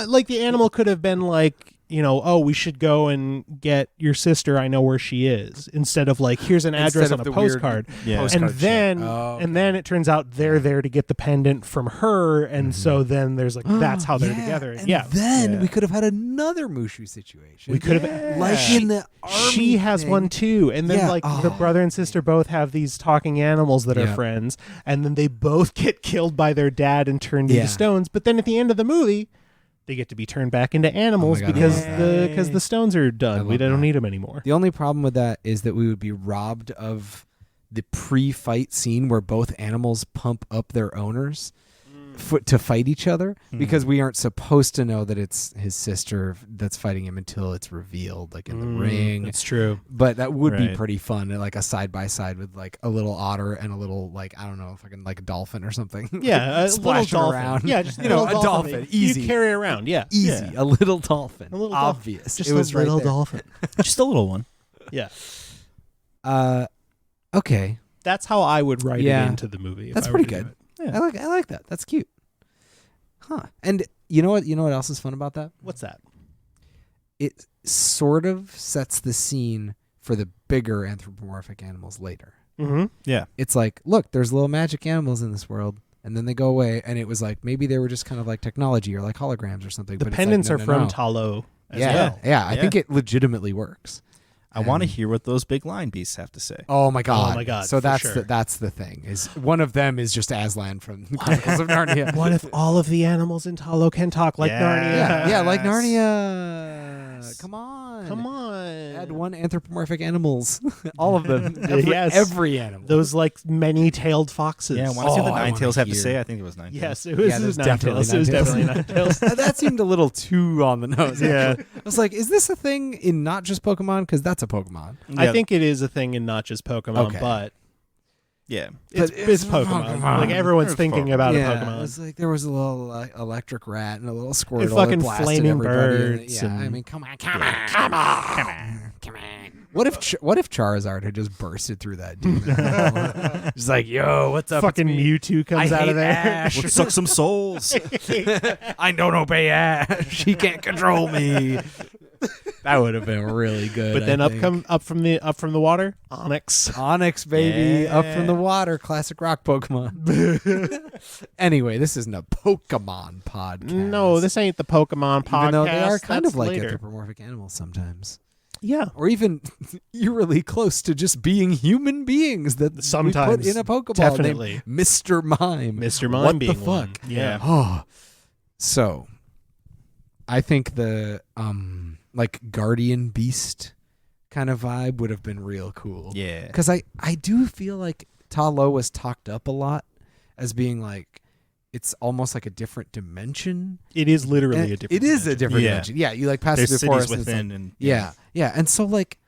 Like the animal could have been like, oh, we should go and get your sister. I know where she is. Instead of like, here's an address Instead on of a the weird postcard. Yeah. postcard And shit. then, Oh, and then it turns out they're there to get the pendant from her, and so then there's like that's how they're together. And Yeah, then we could have had another Mushu situation. we could have. like in the army She has thing. one too, and then Yeah. like the brother and sister both have these talking animals that are Yeah. friends, and then they both get killed by their dad and turned Yeah. into stones. But then at the end of the movie, they get to be turned back into animals God, I because love that. because the stones are I done. We love don't that. need them anymore. The only problem with that is that we would be robbed of the pre-fight scene where both animals pump up their owners. to fight each other because we aren't supposed to know that it's his sister that's fighting him until it's revealed, like in the ring. That's true. But that would be Right. pretty fun, like a side by side with like a little otter and a little like I don't know, fucking like a dolphin or something. Yeah, a little splashing dolphin. around. Yeah, just you know, a little dolphin, that easy, You carry around. Yeah, easy, Yeah. a little dolphin, A little dolphin. obvious. Just it was a little right there. dolphin. Just a little one. Yeah, Okay, that's how I would write Yeah. it into the movie. if that's I were pretty to do good. it. I like that. That's cute. Huh? And you know what? You know what else is fun about that? What's that? It sort of sets the scene for the bigger anthropomorphic animals later. Mm-hmm. Yeah. It's like, look, there's little magic animals in this world, and then they go away, and it was like maybe they were just kind of like technology or like holograms or something. The but pendants it's like, are from no. Talo as Yeah, well. yeah. I Yeah. think it legitimately works. I want to And- hear what those big lion beasts have to say. Oh my god! Oh my God, So for that's sure. that's the thing. Is one of them is just Aslan from Chronicles of Narnia. What if all of the animals in Talo can talk like Yes. Narnia? Yeah, like Yes. Narnia. Come on. Come on. Add one anthropomorphic animals. All of them. Yes. Every animal. Those like many-tailed foxes. Yeah, I want to see what the I Nine wanna Tails have to hear. say. I think it was Nine Tails. Yes, it was, Yeah, it was there's definitely Ninetales. It was Ninetales. definitely Ninetales. That seemed a little too on the nose. Yeah. actually. I was like, is this a thing in not just Pokemon? Because that's a Pokemon. I think it is a thing in not just Pokemon, Okay. but Yeah. it's Pokemon. Like everyone's It's thinking Pokemon. about yeah, a Pokemon. it's like there was a little electric rat and a little Squirtle. fucking that blasted flaming everybody. birds Yeah, and- I mean, come on. What if Charizard had just bursted through that demon? Just like, yo, what's up? Fucking It's me. Mewtwo comes I out hate of there. Ash. Let's suck some souls. I don't obey Ash. He can't control me. That would have been really good. But then I up think. up from the water, Onyx. Onyx, baby, up from Yeah. the water, classic rock Pokemon. Anyway, this isn't a Pokemon podcast. No, this ain't the Pokemon podcast. even though they are kind That's of like later. anthropomorphic animals sometimes, Yeah. or even eerily close to just being human beings that Sometimes, we put in a Pokeball definitely. named Mr. Mime. Mr. Mime what being the fuck? one. Yeah. Oh, so I think the like guardian beast kind of vibe would have been real cool. Yeah. Because I do feel like Talo was talked up a lot as being like it's almost like a different dimension. It is literally And a different It is a dimension. different Yeah. dimension. Yeah, you like pass There's through the cities forest and it's within like- and yeah. And so like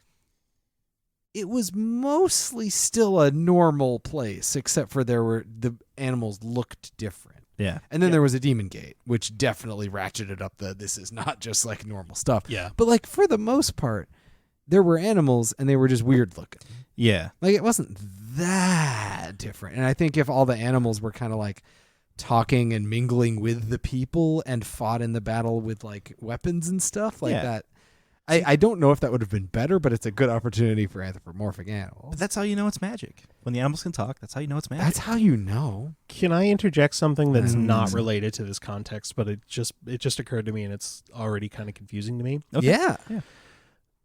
it was mostly still a normal place, except for the animals looked different. Yeah. And then there was a demon gate, which definitely ratcheted up this is not just like normal stuff. Yeah. But like for the most part, there were animals and they were just weird looking. Yeah. Like it wasn't that different. And I think if all the animals were kind of like talking and mingling with the people and fought in the battle with like weapons and stuff like Yeah. that, I don't know if that would have been better, but it's a good opportunity for anthropomorphic animals. But that's how you know it's magic. When the animals can talk, that's how you know it's magic. That's how you know. Can I interject something that's Mm. not related to this context, but it just occurred to me and it's already kind of confusing to me? Okay. Yeah.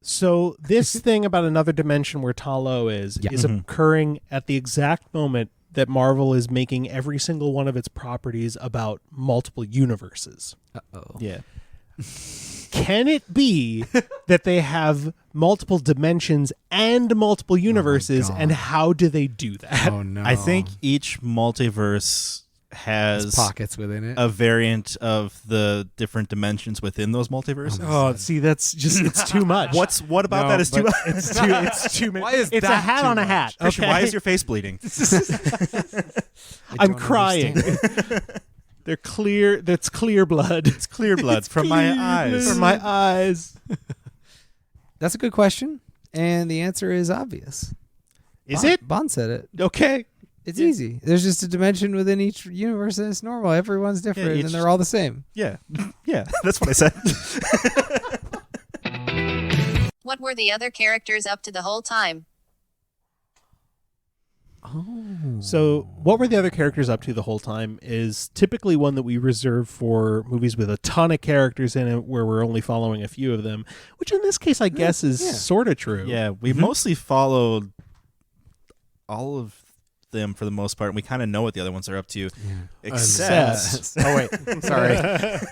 So this thing about another dimension where Talo is Yeah. Mhm. occurring at the exact moment that Marvel is making every single one of its properties about multiple universes. Uh-oh. Yeah. Can it be that they have multiple dimensions and multiple universes, God. and how do they do that? Oh no. I think each multiverse There's has pockets within it. a variant of the different dimensions within those multiverses. Oh, see, that's just, it's too much. What about No, that is too but much? It's too many. Why is it's a that hat too on a much? hat. Christian, okay? why is your face bleeding? I I'm don't crying. understand. They're clear. That's clear blood. It's clear blood from my eyes. From my eyes. That's a good question, and the answer is obvious. Is Bond- it? Bond said it. Okay. It's easy. There's just a dimension within each universe and it's normal. Everyone's different each- and they're all the same. Yeah. Yeah. That's what I said. What were the other characters up to the whole time? Oh. So, what were the other characters up to the whole time is typically one that we reserve for movies with a ton of characters in it where we're only following a few of them, which in this case I guess is yeah. sort of true. Yeah. We mostly followed all of them for the most part, and we kind of know what the other ones are up to. Except Oh wait, sorry.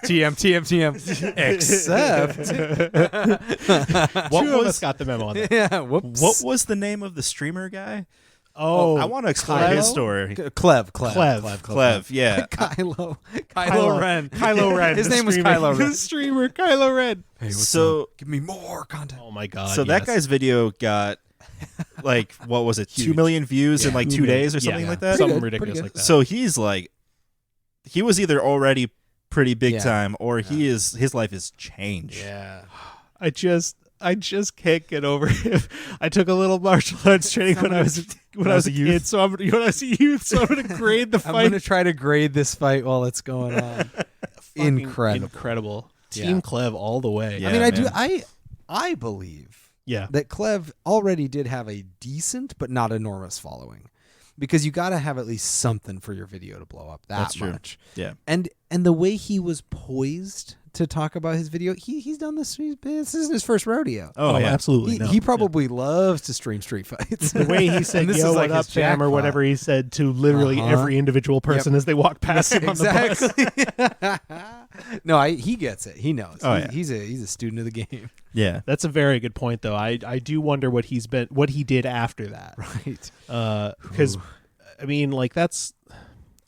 TM. Except. Two of us got the memo on that. Yeah. Whoops. what was the name of the streamer guy? Oh, I want to explore his story. Klev. Klev, yeah. Kylo Ren. Kylo Ren. His the name was streamer- Kylo Ren. The streamer Kylo Ren. Hey, what's So- up? Give me more content. Oh my god. So that guy's video got like, what was it, 2 million views in like 2 days or something like that? Pretty Something good, ridiculous pretty like that. So he's like, he was either already pretty big Yeah. time, or his life has changed. Yeah. I just can't get over it. I took a little martial arts training when I was a kid, so I'm when I was a youth, so I'm gonna grade the I'm fight. gonna try to grade this fight while it's going on. Fucking Incredible. Team Yeah. Klev all the way. Yeah. I mean, man. I believe Yeah. that Klev already did have a decent but not enormous following, because you got to have at least something for your video to blow up that That's true. much. Yeah. And the way he was poised to talk about his video, he's done this. This isn't his first rodeo. Oh, yeah. absolutely. He probably loves to stream street fights. The way he said, And this "Yo, is like what up, his fam," or jackpot. whatever he said to literally every individual person as they walk past him on the bus. Exactly. No, he gets it. He knows. Oh, yeah. He's a student of the game. Yeah. That's a very good point, though. I do wonder what he did after that, Right. because I mean, like that's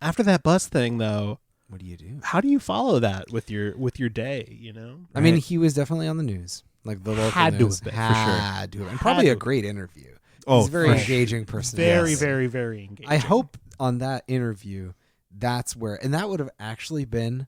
after that bus thing, though. What do you do? How do you follow that with your day? You know, I mean, he was definitely on the news, like the local Had to news. have been, for sure. Had to have been. And probably Had a to. great interview. Oh, He's a very for engaging person. very, Yes. very, very engaging. I hope on that interview, that's where, and that would have actually been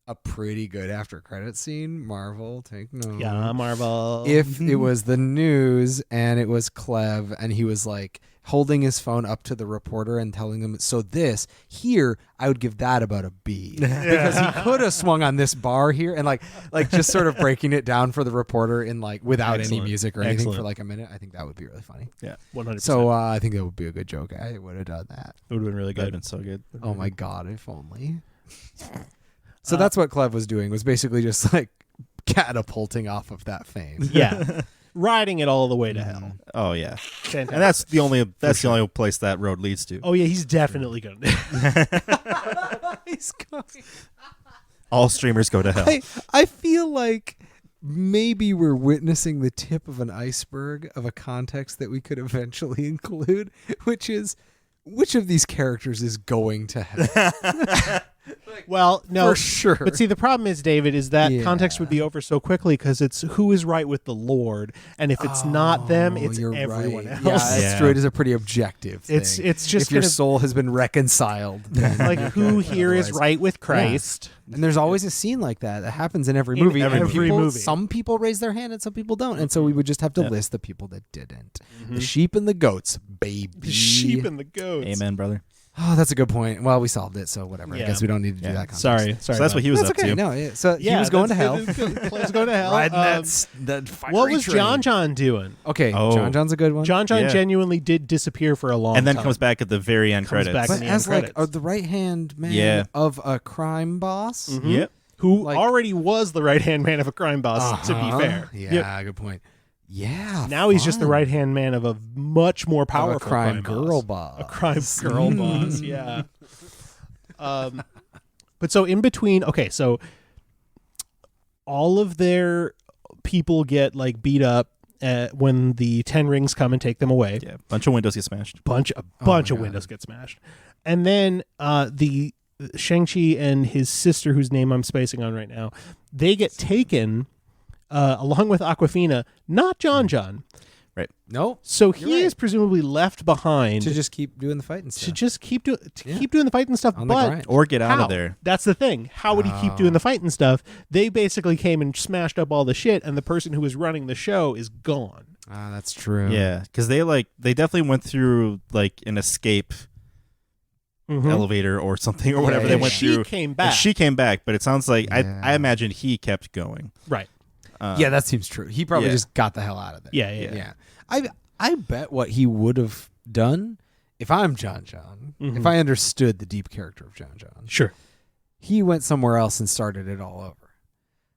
a pretty good after credit scene. Marvel, take note. Yeah, Marvel. If it was the news and it was Klev and he was like holding his phone up to the reporter and telling them, so this here, I would give that about a B, because he could have swung on this bar here and like just sort of breaking it down for the reporter in like without any Excellent. music or anything for Excellent. like a minute. I think that would be really funny. Yeah. 100%. So I think that would be a good joke. I would have done that. it would have been really That'd good. been so good. Oh my God, if only. So that's what Klev was doing, was basically just like catapulting off of that fame. Yeah, riding it all the way to hell. Oh yeah. Fantastic. And that's the only place that road leads to. Oh yeah, he's definitely gonna. He's going. All streamers go to hell. I feel like maybe we're witnessing the tip of an iceberg of a context that we could eventually include, which is which of these characters is going to hell. Well, no, For sure. But see, the problem is, David, is that Yeah. context would be over so quickly because it's who is right with the Lord, and if it's not them, it's you're everyone right. else. Yeah, that's Yeah. true. It is a pretty objective thing. It's just if your gonna- soul has been reconciled. Then Like you're who good. here is Otherwise- right with Christ? And there's always a scene like that that happens in every In movie. every And people- movie. Some people raise their hand and some people don't. And so we would just have to list the people that didn't. The sheep and the goats, baby. The sheep and the goats. Amen, brother. Oh, that's a good point. Well, we solved it, so whatever. I Yeah. guess we don't need to do Yeah. that. Context. Sorry. So that's what he was That's up okay. to. No, yeah. So he Yeah, was going to hell. Clev's going to hell. Riding that fiery what was train. John John doing? Okay, Oh. John John's a good one. John John Yeah. genuinely did disappear for a long And then time. comes back at the very end Comes credits. back but in the as end like credits. the right hand man Yeah. of a crime boss. Mhm. Yep. Who like- already was the right hand man of a crime boss, to be Uh-huh. fair. Yeah, Yep. good point. Yeah. Now he's just the fun. right hand man of a much more Of powerful a crime girl boss. boss. A crime girl boss, yeah. But so in between, okay, so all of their people get like beat up when the 10 rings come and take them away. Yeah. Bunch of windows get smashed. A bunch my of God. windows get smashed. And then the Shang-Chi and his sister, whose name I'm spacing on right now, they get taken along with Awkwafina, not John John. Nope. So he You're right. is presumably left behind To just keep doing the fight and to stuff. just keep doing Yeah. keep doing the fight and stuff. On the But grind. Or get out how? of there. That's the thing. How would he keep doing Oh. the fight and stuff? They basically came and smashed up all the shit, and the person who was running the show is gone. Ah, that's true. Yeah. Because they definitely went through like an escape elevator or something or whatever Yeah, they yeah, went she through. came And back. she came back, but it sounds like Yeah. I imagine he kept going. Right. Yeah, that seems true. He probably Yeah. just got the hell out of there. Yeah. Yeah. I bet what he would have done if I'm John John, if I understood the deep character of John John, Sure. he went somewhere else and started it all over.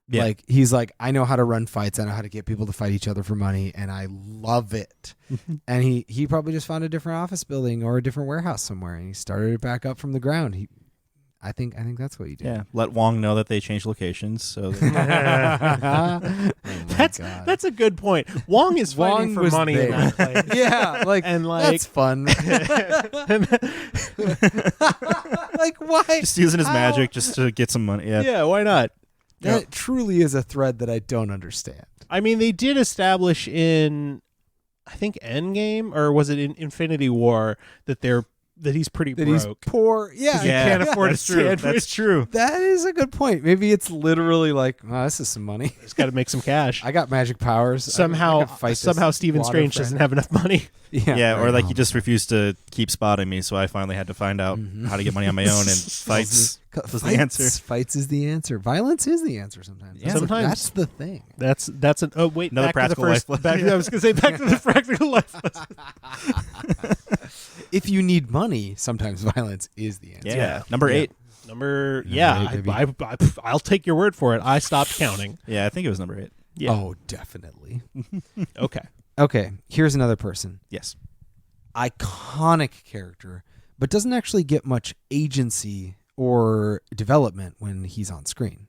Yeah. Like he's like, I know how to run fights, I know how to get people to fight each other for money, and I love it. And he probably just found a different office building or a different warehouse somewhere, and he started it back up from the ground. I think that's what you do. Yeah, let Wong know that they changed locations. So That's a good point. Wong is fighting Wong for was money in there. that place. Yeah, like And, like- that's fun. Like why? just using his How? magic just to get some money. Yeah, Yeah, why not? That truly is a thread that I don't understand. I mean, they did establish in, I think, Endgame, or was it in Infinity War, that he's pretty That broke. he's poor. Yeah, He can't afford a that's true. sandwich. That's true. That is a good point. Maybe it's literally like, oh, this is some money. He's got to make some cash. I got magic powers. I Somehow could fight this Stephen water Strange friend. doesn't have enough money. Yeah, or right. like Oh he just refused to keep spotting me, so I finally had to find out how to get money on my own, and fights was the answer. Fights is the answer. Violence is the answer sometimes. Yeah. Sometimes. That's the thing. That's an oh wait, Another back to the practical first. life Back, I was going to say back to the practical life lesson. If you need money, sometimes violence is the answer. Yeah, number 8. Number eight, baby. I'll take your word for it. I stopped counting. Yeah, I think it was number 8. Yeah. Oh, definitely. Okay. Okay, here's another person. Yes. Iconic character, but doesn't actually get much agency or development when he's on screen.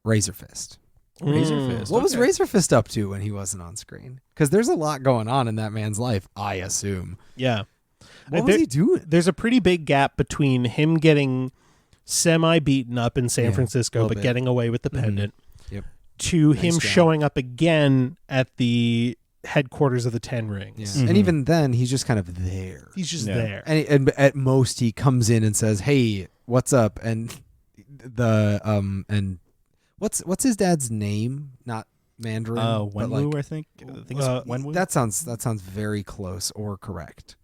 Razor Fist. Razor Fist. What was Razor Fist up to when he wasn't on screen? Because there's a lot going on in that man's life, I assume. Yeah. What was he doing? There's a pretty big gap between him getting semi-beaten up in San Yeah, Francisco, little but bit. getting away with the pendant, Yep. to Nice him job. showing up again at the headquarters of the Ten Rings. Yeah. And even then, he's just kind of there. He's just Yeah. there. And at most, he comes in and says, "Hey, what's up?" And and what's his dad's name? Not Mandarin. but Wenwu, like, I think it's Wenwu. that sounds very close or correct.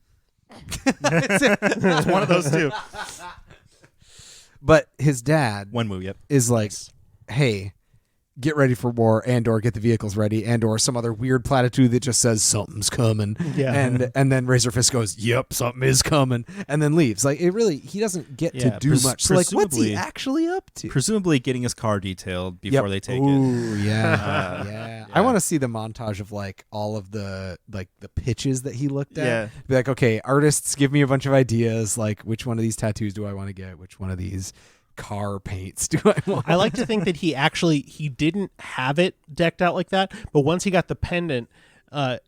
It's one of those two. But his dad Wenwu, yep. is like, "Hey, get ready for war, and or get the vehicles ready, and or some other weird platitude that just says something's coming." Yeah. And then Razor Fist goes, "Yep, something is coming," and then leaves. Like he doesn't get to Yeah, do much. So like, what's he presumably- actually up to? Presumably getting his car detailed before they take it. Ooh, yeah, yeah. I want to see the montage of like all of the pitches that he looked at. Yeah. Be like, okay, artists, give me a bunch of ideas. Like, which one of these tattoos do I want to get? Which one of these car paints do I want? I like to think that he didn't have it decked out like that, but once he got the pendant,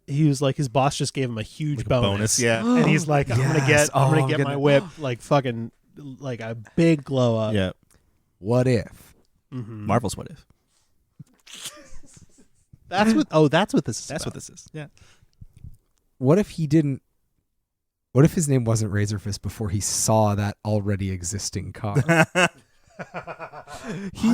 he was like, his boss just gave him a huge bonus. Yeah. And he's like, I'm gonna Yes. get my whip like fucking like a big glow up. Yeah. What if? Marvel's What If. That's what this is. That's about. what this is. Yeah. What if he didn't? What if his name wasn't Razor Fist before he saw that already existing car? He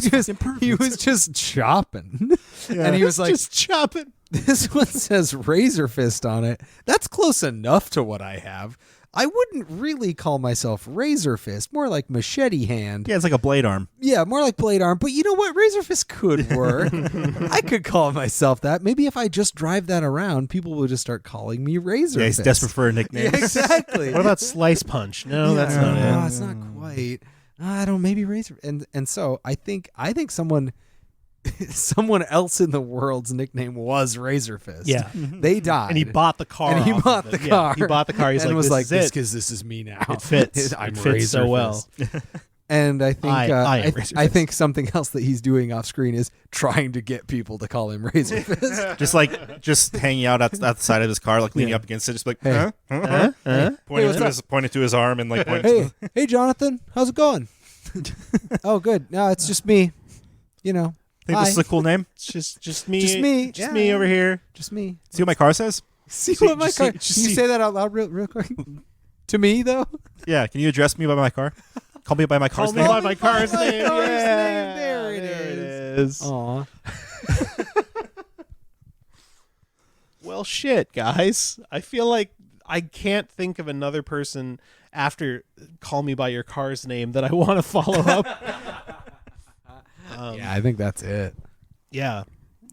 was just chopping, and he was like, just chopping. "This one says Razor Fist on it. That's close enough to what I have. I wouldn't really call myself Razor Fist, more like Machete Hand. Yeah, it's like a blade arm. Yeah, more like Blade Arm. But you know what? Razor Fist could work. I could call myself that. Maybe if I just drive that around, people will just start calling me Razor Yeah, Fist. he's desperate for a nickname. Yeah, exactly. What about Slice Punch? No, that's not No, it. it's not quite. I don't. Maybe Razor. And so I think someone else in the world's nickname was Razor Fist. Yeah. They died, And he bought the car. And he off bought of the it. Yeah, car. he bought the car. He's and like, was this like, is it. because this is me now. It fits. I'm It fits Razor so well. Fist. And I think I am Razor I Fist. think something else that he's doing off screen is trying to get people to call him Razor Fist. just hanging out at the side of his car, like leaning up against it, just like, Hey. pointing to his arm and like pointing. Hey, Jonathan, how's it going? Oh, good. No, it's just me. You know, Think this is a cool name. It's just me. Just me. Just Yeah. me over here. just me. See what my car says? See what my just car. see- just Can you see- say that out loud, real quick? To me, though. Yeah. Can you address me by my car? Call me by my car's Call me name. by my car's my name. car's Yeah. name. There it is. Aw. Well, shit, guys. I feel like I can't think of another person after Call Me By Your Car's Name that I want to follow up. Yeah, I think that's it. Yeah.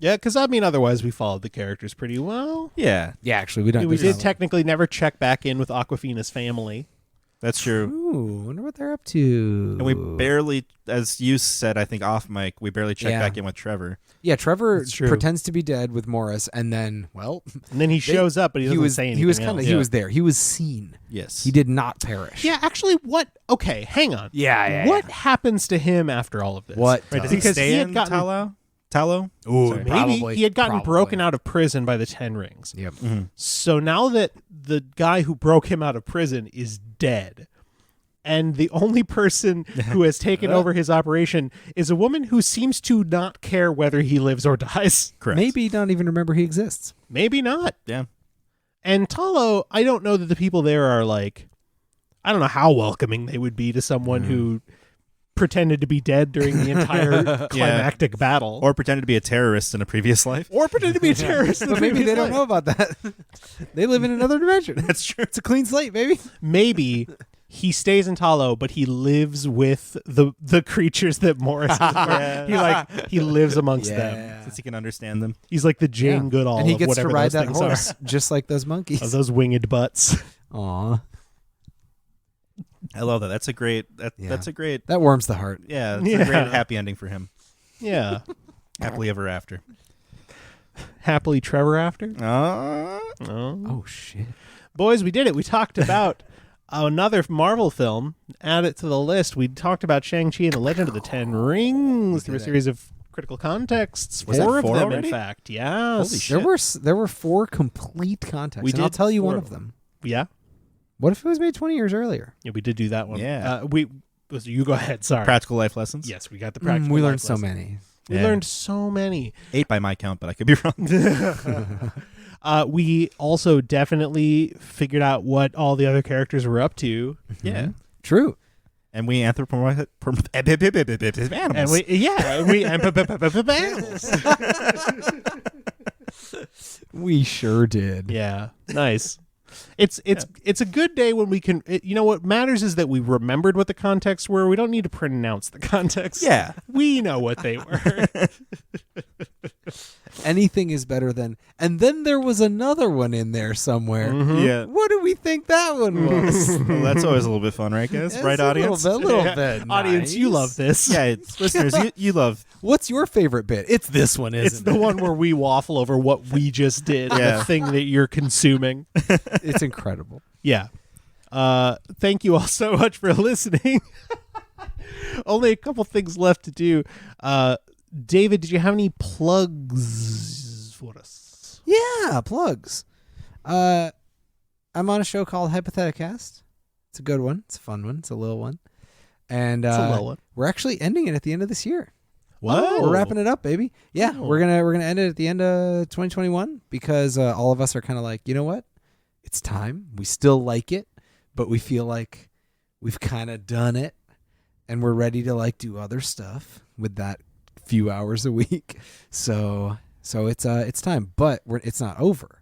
Yeah, because I mean, otherwise we followed the characters pretty well. Yeah. Yeah, actually, we don't. We did technically never check back in with Awkwafina's family. That's true. Ooh, wonder what they're up to. And we barely, as you said, I think off mic, we barely checked Yeah. back in with Trevor. Yeah, Trevor That's true. pretends to be dead with Morris, and then, well, And then he shows up, but he doesn't say anything. He was kind of else. he was there. He was seen. Yes. He did not perish. Yeah, actually, what? Okay, hang on. Yeah. What happens to him after all of this? What Right, does? does he Because stay he had in gotten- Tallow? Ooh, Sorry. Maybe probably. he had gotten Probably. broken out of prison by the Ten Rings. Yep. So now that the guy who broke him out of prison is dead, and the only person who has taken over his operation is a woman who seems to not care whether he lives or dies. Correct. Maybe not even remember he exists. Maybe not. Yeah. And Talo, I don't know that the people there are like, I don't know how welcoming they would be to someone who pretended to be dead during the entire climactic battle. Or pretended to be a terrorist in a previous life. Or pretended to be a terrorist. in the But maybe they previous don't know life. about that. They live in another dimension. That's true. It's a clean slate, baby. Maybe he stays in Talo, but he lives with the creatures that Morris is. He lives amongst them. Since he can understand them. He's like the Jane Yeah. Goodall And he of gets to whatever ride those that things horse, just like those monkeys. are. Of those winged butts. Aw, I love that. That's a great. Yeah. That's a great. that warms the heart. Yeah, it's Yeah. a great happy ending for him. Yeah. Happily ever after. Happily Trevor after. Uh, Oh. Oh shit! Boys, we did it. We talked about another Marvel film. Add it to the list. We talked about Shang-Chi and the Legend of the Ten Rings through a series of critical contexts. Was that Four of four them, already? in fact. Yes. Holy shit. There were 4 complete contexts. We and I'll did tell you 4 one of of them. Yeah. What if it was made 20 years earlier? Yeah, we did do that one. Yeah. You go ahead. Sorry. practical life lessons. Yes, we got the practical. We life learned so lessons. many. We Yeah. learned so many. 8 by my count, but I could be wrong. We also definitely figured out what all the other characters were up to. Yeah. True. And we anthropomorphic animals. And we animals. We sure did. Yeah, nice. It's a good day when we can. You know what matters is that we remembered what the contexts were. We don't need to pronounce the context. Yeah. we know what they were. Anything is better than. And then there was another one in there somewhere. Yeah. What do we think that one was? Well, that's always a little bit fun, right, guys? It's Right, a audience? little bit. Audience, you nice. love this. Yeah, it's, listeners, you love. What's your favorite bit? It's this one, isn't It's the one where we waffle over what we just did, Yeah. the thing that you're consuming. It's incredible. Yeah. Thank you all so much for listening. Only a couple things left to do. David, did you have any plugs for us? Yeah, plugs. I'm on a show called Hypotheticast. It's a good one. It's a fun one. It's a little one. And It's a little one. we're actually ending it at the end of this year. What? We're wrapping it up, baby. Yeah, Oh. we're gonna end it at the end of 2021 because all of us are kind of like, you know what? It's time. We still like it, but we feel like we've kind of done it, and we're ready to like do other stuff with that few hours a week. So it's time, but it's not over.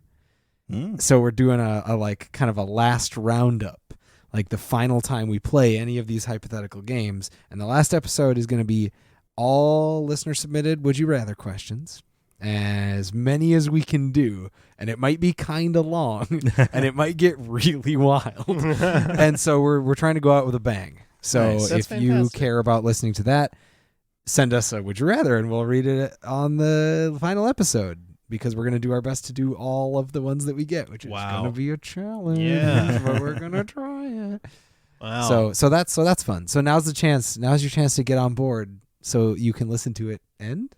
So we're doing a like kind of a last roundup, like the final time we play any of these hypothetical games, and the last episode is going to be all listener submitted would you rather questions, as many as we can do, and it might be kind of long and it might get really wild. And so we're trying to go out with a bang. So Nice. That's if you fantastic. care about listening to that, send us a would you rather and we'll read it on the final episode, because we're going to do our best to do all of the ones that we get, which is Wow. going to be a challenge. Yeah. But we're going to try it. Wow. So that's fun. So now's your chance to get on board so you can listen to it end.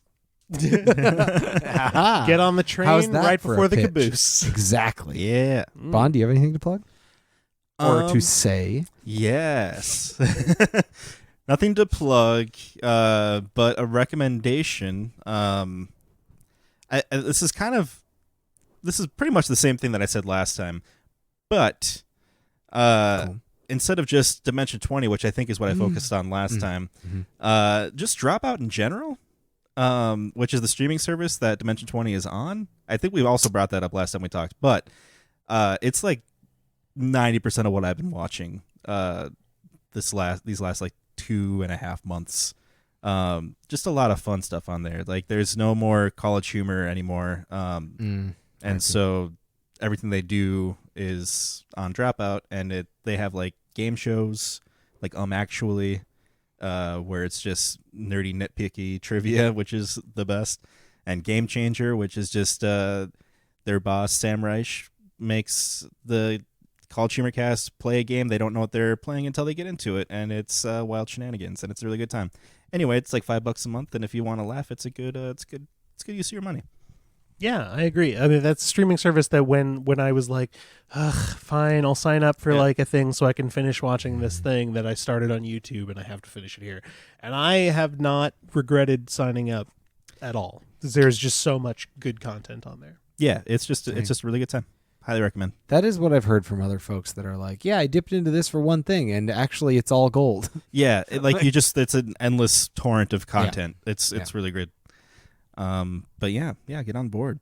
Get on the train How's that right for a before the pitch? caboose. Exactly. Yeah. Bond, do you have anything to plug? Or to say? Yes. Nothing to plug, but a recommendation. This is pretty much the same thing that I said last time, but Cool. instead of just Dimension 20, which I think is what I focused on last time, just Dropout in general, which is the streaming service that Dimension 20 is on. I think we also brought that up last time we talked, but it's like 90% of what I've been watching these last like 2.5 months. Just a lot of fun stuff on there. Like there's no more college humor anymore. And so everything they do is on Dropout, and they have like game shows like Actually, where it's just nerdy, nitpicky trivia, which is the best, and Game Changer, which is just their boss Sam Reich makes the College Humor Cast play a game they don't know what they're playing until they get into it, and it's wild shenanigans, and it's a really good time. Anyway, it's like $5 a month, and if you want to laugh, it's good use of your money. Yeah, I agree. I mean, that's a streaming service that when I was like, ugh, fine, I'll sign up for like a thing so I can finish watching this thing that I started on YouTube and I have to finish it here. And I have not regretted signing up at all. There's just so much good content on there. Yeah, it's just a really good time. Highly recommend. That is what I've heard from other folks that are like, yeah, I dipped into this for one thing, and actually it's all gold. Yeah, it's an endless torrent of content. Yeah. It's really great. But yeah, get on board.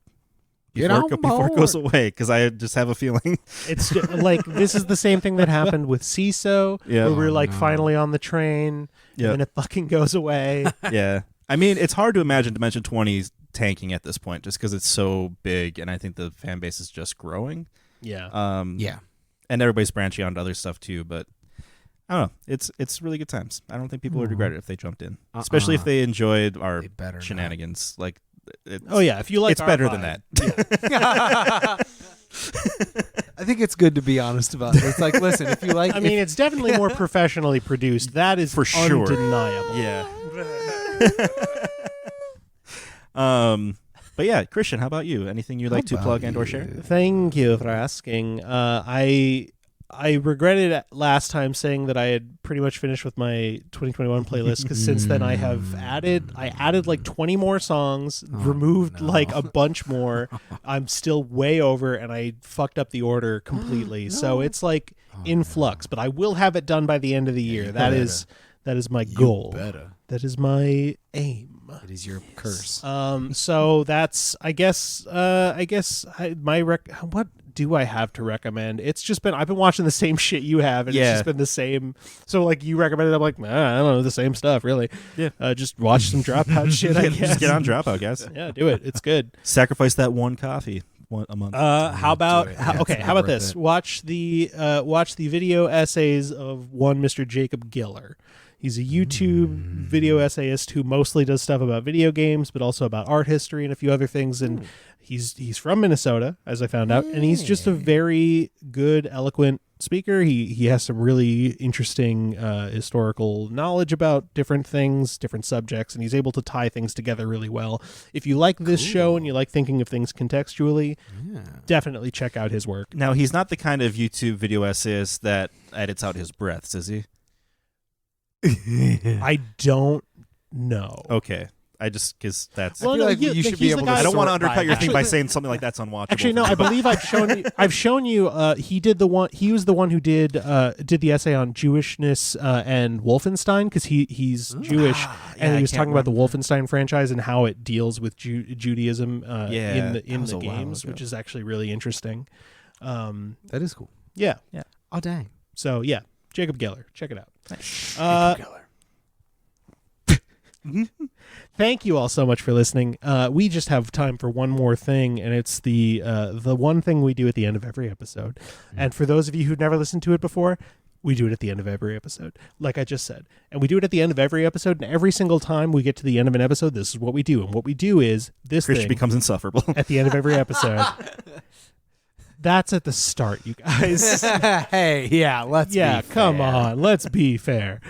Before it goes away, because I just have a feeling. It's like, this is the same thing that happened with CISO, where we're like finally on the train, and then it fucking goes away. Yeah. I mean, it's hard to imagine Dimension 20 tanking at this point, just because it's so big, and I think the fan base is just growing. Yeah. And everybody's branching out to other stuff too, but I don't know. It's really good times. I don't think people would regret it if they jumped in, especially if they enjoyed our shenanigans. Not. Like, if you like, it's better than that. Yeah. I think it's good to be honest about it. It's like, listen, if you like, I mean, it's definitely more professionally produced. That is for sure undeniable. Yeah. But yeah, Christian, how about you? Anything you'd like to plug and or share? Thank you for asking. I regretted last time saying that I had pretty much finished with my 2021 playlist, because since then I have added like 20 more songs, removed like a bunch more. I'm still way over, and I fucked up the order completely. So it's like in flux, but I will have it done by the end of the year. That is my goal. That is my aim. It is your curse. So that's, what do I have to recommend? It's just been, I've been watching the same shit you have, and it's just been the same. So like, you recommended, I'm like, I don't know, the same stuff really. Yeah. Just watch some Dropout shit, I guess. Just get on Dropout, guys. Yeah, do it. It's good. Sacrifice that one coffee a month. How about this? Watch the video essays of one Mr. Jacob Giller. He's a YouTube video essayist who mostly does stuff about video games, but also about art history and a few other things. And he's from Minnesota, as I found out, and he's just a very good, eloquent speaker. He has some really interesting historical knowledge about different things, different subjects, and he's able to tie things together really well. If you like this show and you like thinking of things contextually, definitely check out his work. Now, he's not the kind of YouTube video essayist that edits out his breaths, is he? I don't know. Okay. Because that's. Well, you should be able to. I don't want to undercut your thing by saying something like that's unwatchable. Actually, no. I believe I've shown you. He did the one. He was the one who did the essay on Jewishness and Wolfenstein, because he's Jewish, and he was talking about the Wolfenstein franchise and how it deals with Judaism in the games, which is actually really interesting. That is cool. Yeah. Oh dang. So yeah, Jacob Geller, check it out. Jacob Geller. Thank you all so much for listening. We just have time for one more thing, and it's the one thing we do at the end of every episode. And for those of you who've never listened to it before, we do it at the end of every episode, like I just said. And we do it at the end of every episode, and every single time we get to the end of an episode, this is what we do. And what we do is this Christian thing becomes insufferable at the end of every episode. That's at the start, you guys. Hey, yeah, let's be fair. Come on, let's be fair.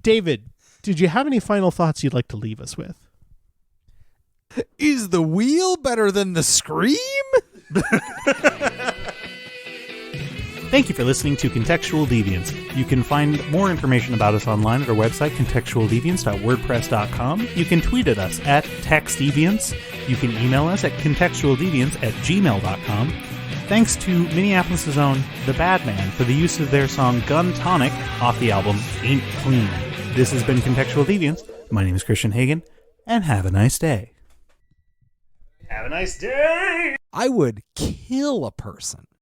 David, did you have any final thoughts you'd like to leave us with? Is the wheel better than the scream? Thank you for listening to Contextual Deviants. You can find more information about us online at our website, contextualdeviants.wordpress.com. You can tweet at us at TextDeviants. You can email us at contextualdeviants@gmail.com. Thanks to Minneapolis' own The Bad Man for the use of their song Gun Tonic off the album Ain't Clean. This has been Contextual Deviants. My name is Christian Hagen, and have a nice day. Have a nice day! I would kill a person